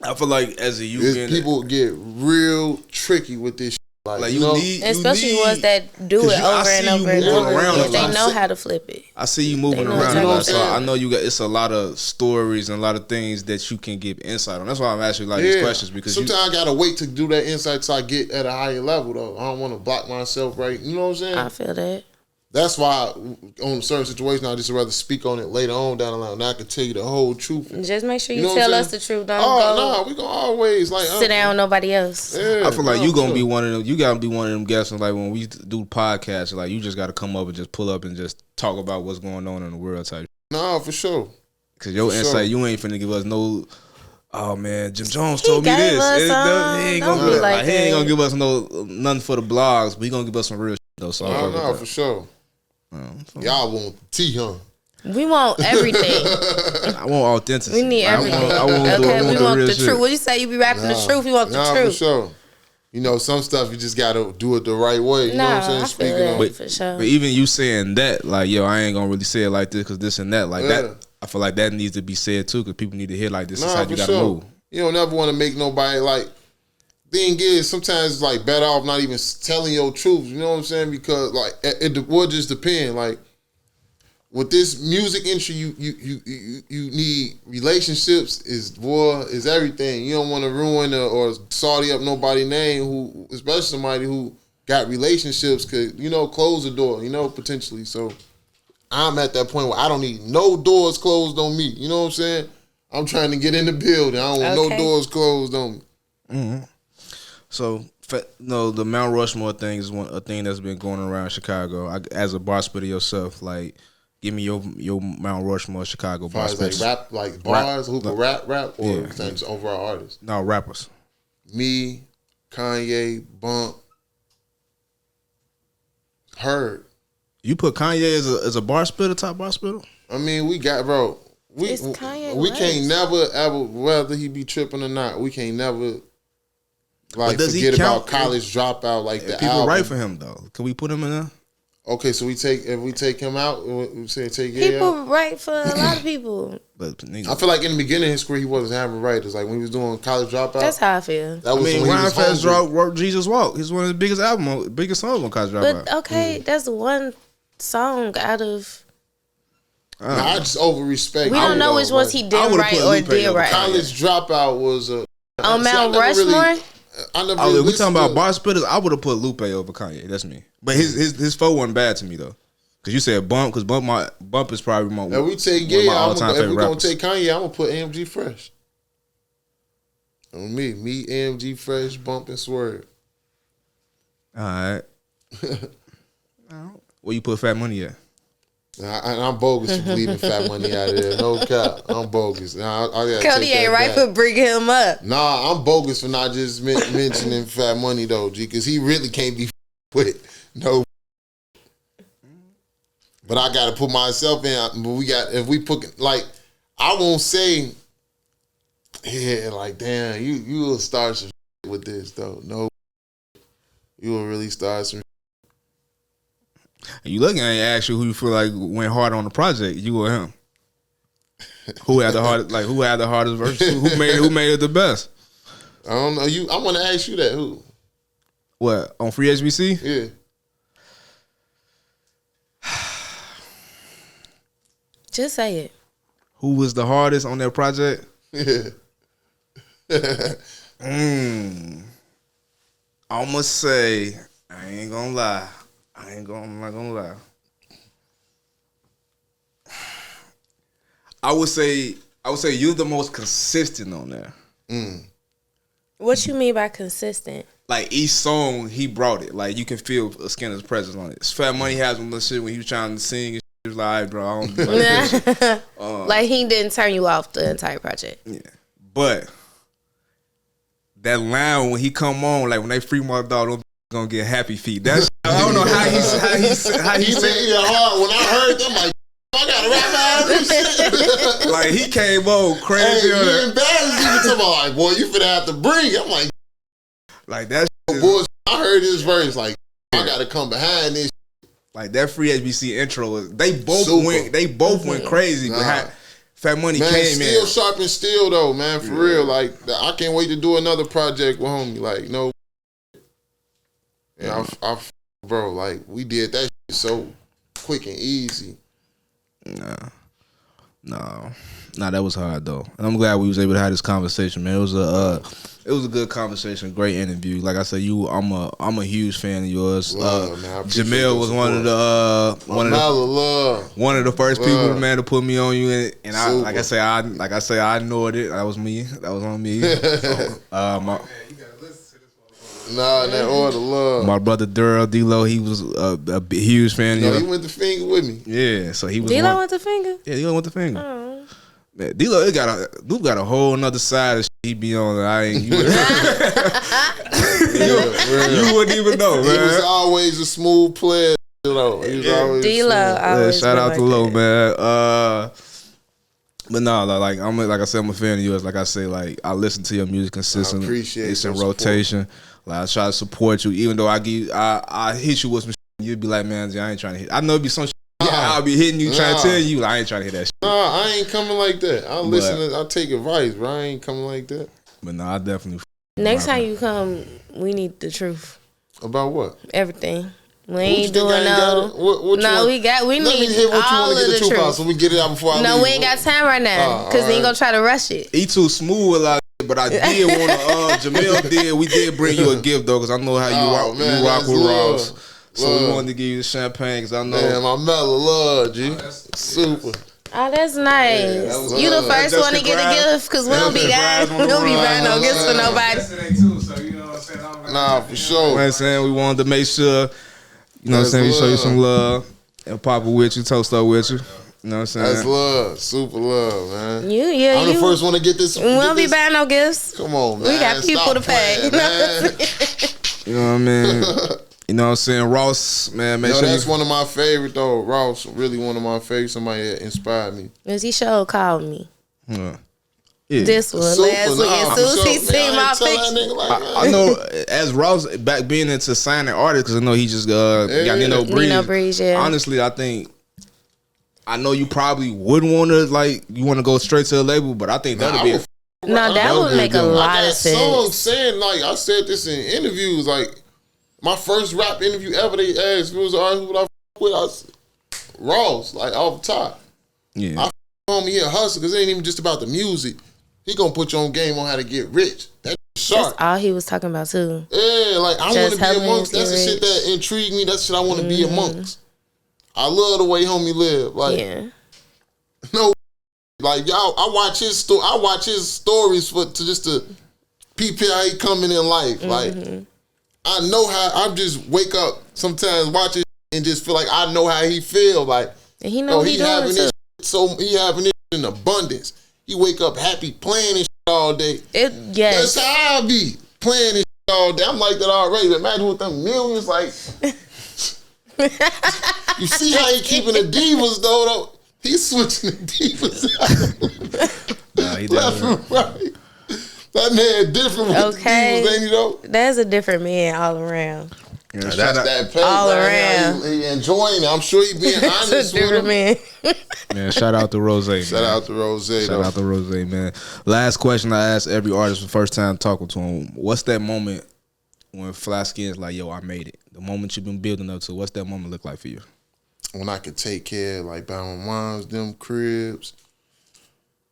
I feel like as a youth, people get real tricky with this shit. Like you need, especially ones that do it over and over and over. They know how to flip it. I see you moving around a lot, so I know you got. It's a lot of stories and a lot of things that you can give insight on. That's why I'm asking you these questions, because sometimes I gotta wait to do that insight till I get at a higher level. Though I don't want to block myself, right? You know what I'm saying? I feel that. That's why on certain situations I just rather speak on it later on down the line. Now I can tell you the whole truth. Just make sure you tell us the truth. Don't go. We gonna always sit down with nobody else. Yeah, I feel like you gonna be one of them. You gotta be one of them guests. Like when we do podcasts, like you just gotta come up and just pull up and just talk about what's going on in the world type. No, for sure. Cause your insight, you ain't finna give us no. Oh man, Jim Jones told me this. He ain't gonna give us nothing for the blogs, but he gonna give us some real shit though. So no, for sure. Y'all want tea, huh? We want everything. I want authenticity. We need everything. We want the truth. What you say? You be rapping the truth. We want the truth. For sure. Some stuff you just gotta do it the right way. You know what I'm saying? For sure. But even you saying that, like, yo, I ain't gonna really say it like this because this and that, like that. I feel like that needs to be said too, because people need to hear like this is how you gotta move. You don't ever want to make nobody like. Thing is, sometimes it's like better off not even telling your truth. You know what I'm saying? Because like it will just depend. Like with this music industry, you need relationships. Is everything. You don't want to ruin or salty up nobody's name. Especially somebody who got relationships could, you know, close the door, you know, potentially. So I'm at that point where I don't need no doors closed on me. You know what I'm saying? I'm trying to get in the building. I don't want no doors closed on me. Mm-hmm. So, no, the Mount Rushmore thing is a thing that's been going around Chicago. As a bar spitter yourself, like, give me your Mount Rushmore Chicago bar spitters. Like rap, like bars, who can rap, or just overall artists? No, rappers. Me, Kanye, Bump, Heard. You put Kanye as a bar spitter, top bar spitter? I mean, we got, bro. We can't never ever, whether he be tripping or not, we can't never like forget about College Dropout, like the people album. write for him though. Can we put him in there? Okay, so if we take him out, we say take people out. write for a lot of people. But I feel like in the beginning of his career, he wasn't having writers. Like when he was doing College Dropout. That's how I feel. That was Ryan Fest wrote Jesus Walk. He's one of the biggest songs on College Dropout. But okay, that's one song out of. I just over respect. We don't know which ones he did right or did right. College Dropout was a on Mount Rushmore. We talking about bar spitters. I would have put Lupe over Kanye. That's me. But his flow wasn't bad to me though. Cause you said Bump, cause Bump is probably my. If we take if we're gonna take Kanye, I'm gonna put AMG Fresh. On me, AMG Fresh, Bump and Swerve. All right. Where you put Fat Money at? I'm bogus for leaving Fat Money out of there. No cap, I'm bogus. CODY ain't right for bringing him up. Nah, I'm bogus for not just mentioning Fat Money though, G, because he really can't be with it. No. But I gotta put myself in. But if we put like, I won't say, yeah, like damn, you will start some with this though. No, you will really start some. You looking at it, ask you who you feel like went hard on the project, you or him? Who had the hardest? Like who had the hardest verse? Who made it the best? I don't know. I want to ask you that. Who? What on Free HBC? Yeah. Just say it. Who was the hardest on that project? Yeah. I'ma say I ain't gonna lie. I'm not gonna lie. I would say you're the most consistent on there. What you mean by consistent? Like each song he brought it. Like you can feel SKINZ's presence on it. Fat Money has one little shit when he was trying to sing and shit. He was like, all right, bro, I don't like that shit. Like he didn't turn you off the entire project. Yeah. But that line when he come on, like when they free my dog, them gonna get happy feet. That's I don't know how he said it hard. When I heard them, like I gotta rap out this shit. Like he came on crazy. Hey, he embarrassed me to my like, boy, you finna have to bring. I'm like that. Boy, I heard his verse. Like I gotta come behind this. Like that Free HBC intro, they both went crazy. But Fat Money came in. Still sharp and still though, man. For real, like I can't wait to do another project with homie. Like no. Yeah, bro, like we did that shit so quick and easy. No, that was hard though, and I'm glad we was able to have this conversation, man. It was a good conversation, great interview. Like I said, I'm a huge fan of yours. Love, man, Jamil was one of the first people, man, to put me on you, and I like I say I ignored it. That was me. That was on me. Nah, that order love. My brother Durrell D-Lo, he was a huge fan of yours. He went to finger with me. Yeah, so he was. D-Lo went to finger? Yeah, D-Lo went to finger. Oh. Man, D-Lo, got a whole nother side of shit he be on that I ain't. You wouldn't even know, man. He was always a smooth player. He was always D-Lo. Shout out to Lo, man. But no, like I said, I'm a fan of yours. Like I say, like I listen to your music consistently. I appreciate it. It's in rotation. Like I try to support you, even though I hit you with some shit, you'd be like, man, I ain't trying to hit. I know it'd be some shit. I'll be hitting you, trying to tell you, like, I ain't trying to hit that shit. Nah, I ain't coming like that. I'll listen. I'll take advice, bro. I ain't coming like that. But no, I definitely. Next time you come, we need the truth. About what? Everything. We ain't doing no. We need all of the truth. So we get it out before I leave. No, we ain't got time right now because they ain't gonna try to rush it. He too smooth a lot. But I did want to. Jamel did. We did bring you a gift though, because I know how you rock with Ross. So we wanted to give you the champagne because I know. Man, my mellow love, G. Super. Oh, that's nice. Yeah, you the first one to get a gift because we don't be buying no gifts for nobody. Too, so you know what I'm saying? Nah, for sure. You know what I'm saying? We wanted to make sure, you know what I'm saying, we show you some love and pop it with you, toast up with you. You know what I'm saying? That's love. Super love, man. I'm the first one to get this. We don't be buying no gifts. Come on, man. We got people to pay. You know what I mean? You know what I'm saying? Ross, man, make sure that's one of my favorite though. Ross, really one of my favorites. Somebody that inspired me. Because he sure called me. Yeah. This one last week. As soon as he seen my picture. I know as Ross back being into signing artists, because I know he just got BREE. Yeah. Honestly, I know you probably wouldn't want to you want to go straight to a label, but I think that'd be that would make a lot of sense. Songs saying I said this in interviews my first rap interview ever, they asked if it was an artist who I with. I was Ross, off the top. Yeah. I homie here hustle because it ain't even just about the music. He gonna put you on game on how to get rich. That's sharp. That's all he was talking about too. Yeah, I want to be amongst. That's the shit that intrigued me. That's the shit I want to be amongst. I love the way homie live. No, y'all. I watch his stories to peep how he coming in life. I know how I just wake up sometimes watching and just feel like I know how he feel. And he know he doing this. So he having it in abundance. He wake up happy playing this all day. Yes. That's how I be playing this all day. I'm like that already. But imagine with them millions, you see how he keeping the divas though. He's switching the divas. Nah, he doesn't. Right. That man different with the divas, ain't he though? That's a different man all around. Yeah, that's that pay, all around. He enjoying it. I'm sure he being honest with him. Different man. Man, shout out to Rose. Shout out to Rose. Shout out to Rose, man. Last question I ask every artist the first time talking to him. What's that moment when Fly Skin's like, yo, I made it? The moment you've been building up to. What's that moment look like for you? When I could take care of buy my mom's them cribs.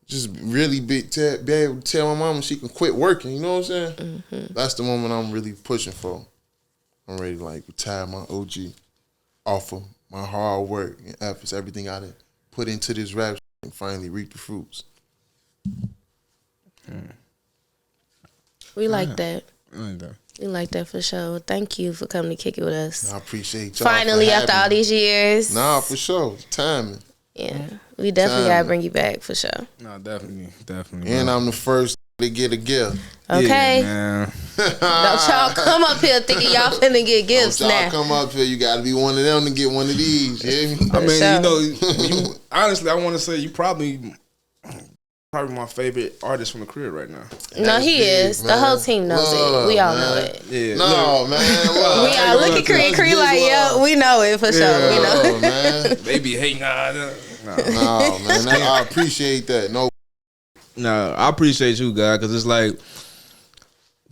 Just really be able to tell my mama she can quit working. You know what I'm saying? That's the moment I'm really pushing for. I'm ready to retire my OG off of my hard work and efforts, everything I done put into this rap and finally reap the fruits. We like that. We like that for sure. Thank you for coming to kick it with us. I appreciate y'all. Finally, after all these years. Nah, for sure. Timing. Yeah. We definitely gotta bring you back for sure. No, definitely. And I'm the first to get a gift. Okay. Yeah, man. Don't y'all come up here thinking y'all finna get gifts now. Don't y'all come up here, you gotta be one of them to get one of these. You hear me? I mean, honestly, I want to say you probably my favorite artist from the crib right now. No, he is. Man. The whole team knows it. We all know it. Yeah. No, man. We all look at Cree like, yo, we know it for sure. We know. Man. They be hating. No, man. I appreciate that. No, I appreciate you, guy, because it's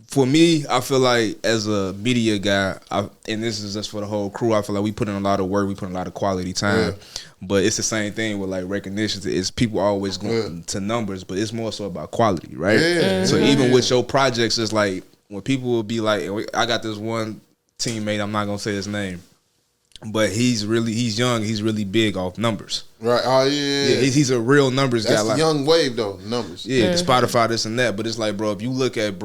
for me, I feel like as a media guy, and this is just for the whole crew, I feel like we put in a lot of work, we put in a lot of quality time. But it's the same thing with recognition. It's people always going to numbers, but it's more so about quality, right? Yeah. So even with your projects, it's when people will be I got this one teammate, I'm not gonna say his name, but he's young, he's really big off numbers. Right. Oh yeah. He's a real numbers guy. That's the young wave though, numbers. Yeah, the Spotify, this and that. But it's bro, if you look at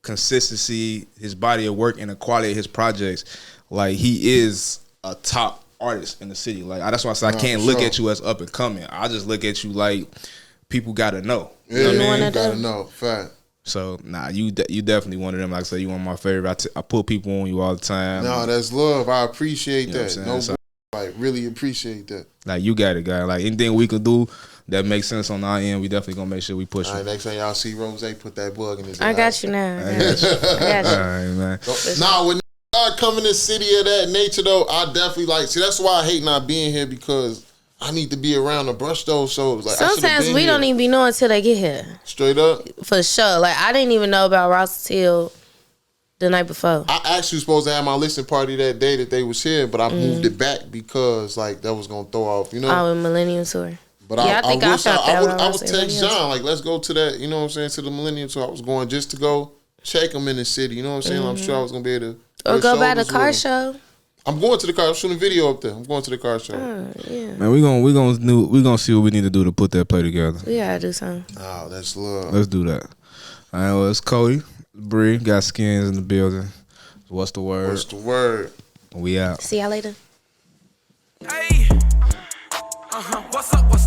consistency, his body of work, and the quality of his projects, he is a top artist in the city. That's why I say I can't look at you as up and coming. I just look at you people gotta know. Yeah, you gotta know. Fact. So you definitely one of them. Like I said, you one of my favorite. I put people on you all the time. No, that's love. I appreciate that. Really appreciate that. You got it, guy. Anything we can do that makes sense on our end, we definitely gonna make sure we push it. All right, next time y'all see Rose, put that bug in his I got you now. I got you. All right, man. When I come in the city of that nature, though, I definitely see. That's why I hate not being here, because I need to be around to brush those shows. Sometimes we don't even be knowing until they get here. Straight up, for sure. I didn't even know about Ross till the night before. I actually was supposed to have my listening party that day that they was here, but I moved it back because that was gonna throw off, Millennium Tour. But Yeah, I wish I would text text John, like, let's go to that, you know what I'm saying, to the Millennium Tour. I was going just to go check him in the city, you know what I'm saying? I'm sure I was going to be able to. Or go by the car show. I'm going to the car. I'm shooting a video up there. I'm going to the car show. Yeah. Man, we gonna see what we need to do to put that play together. We gotta do something. Oh, that's love. Let's do that. All right, well, it's CODY, BREE, got SKINZ in the building. What's the word? What's the word? We out. See y'all later. Hey. What's up?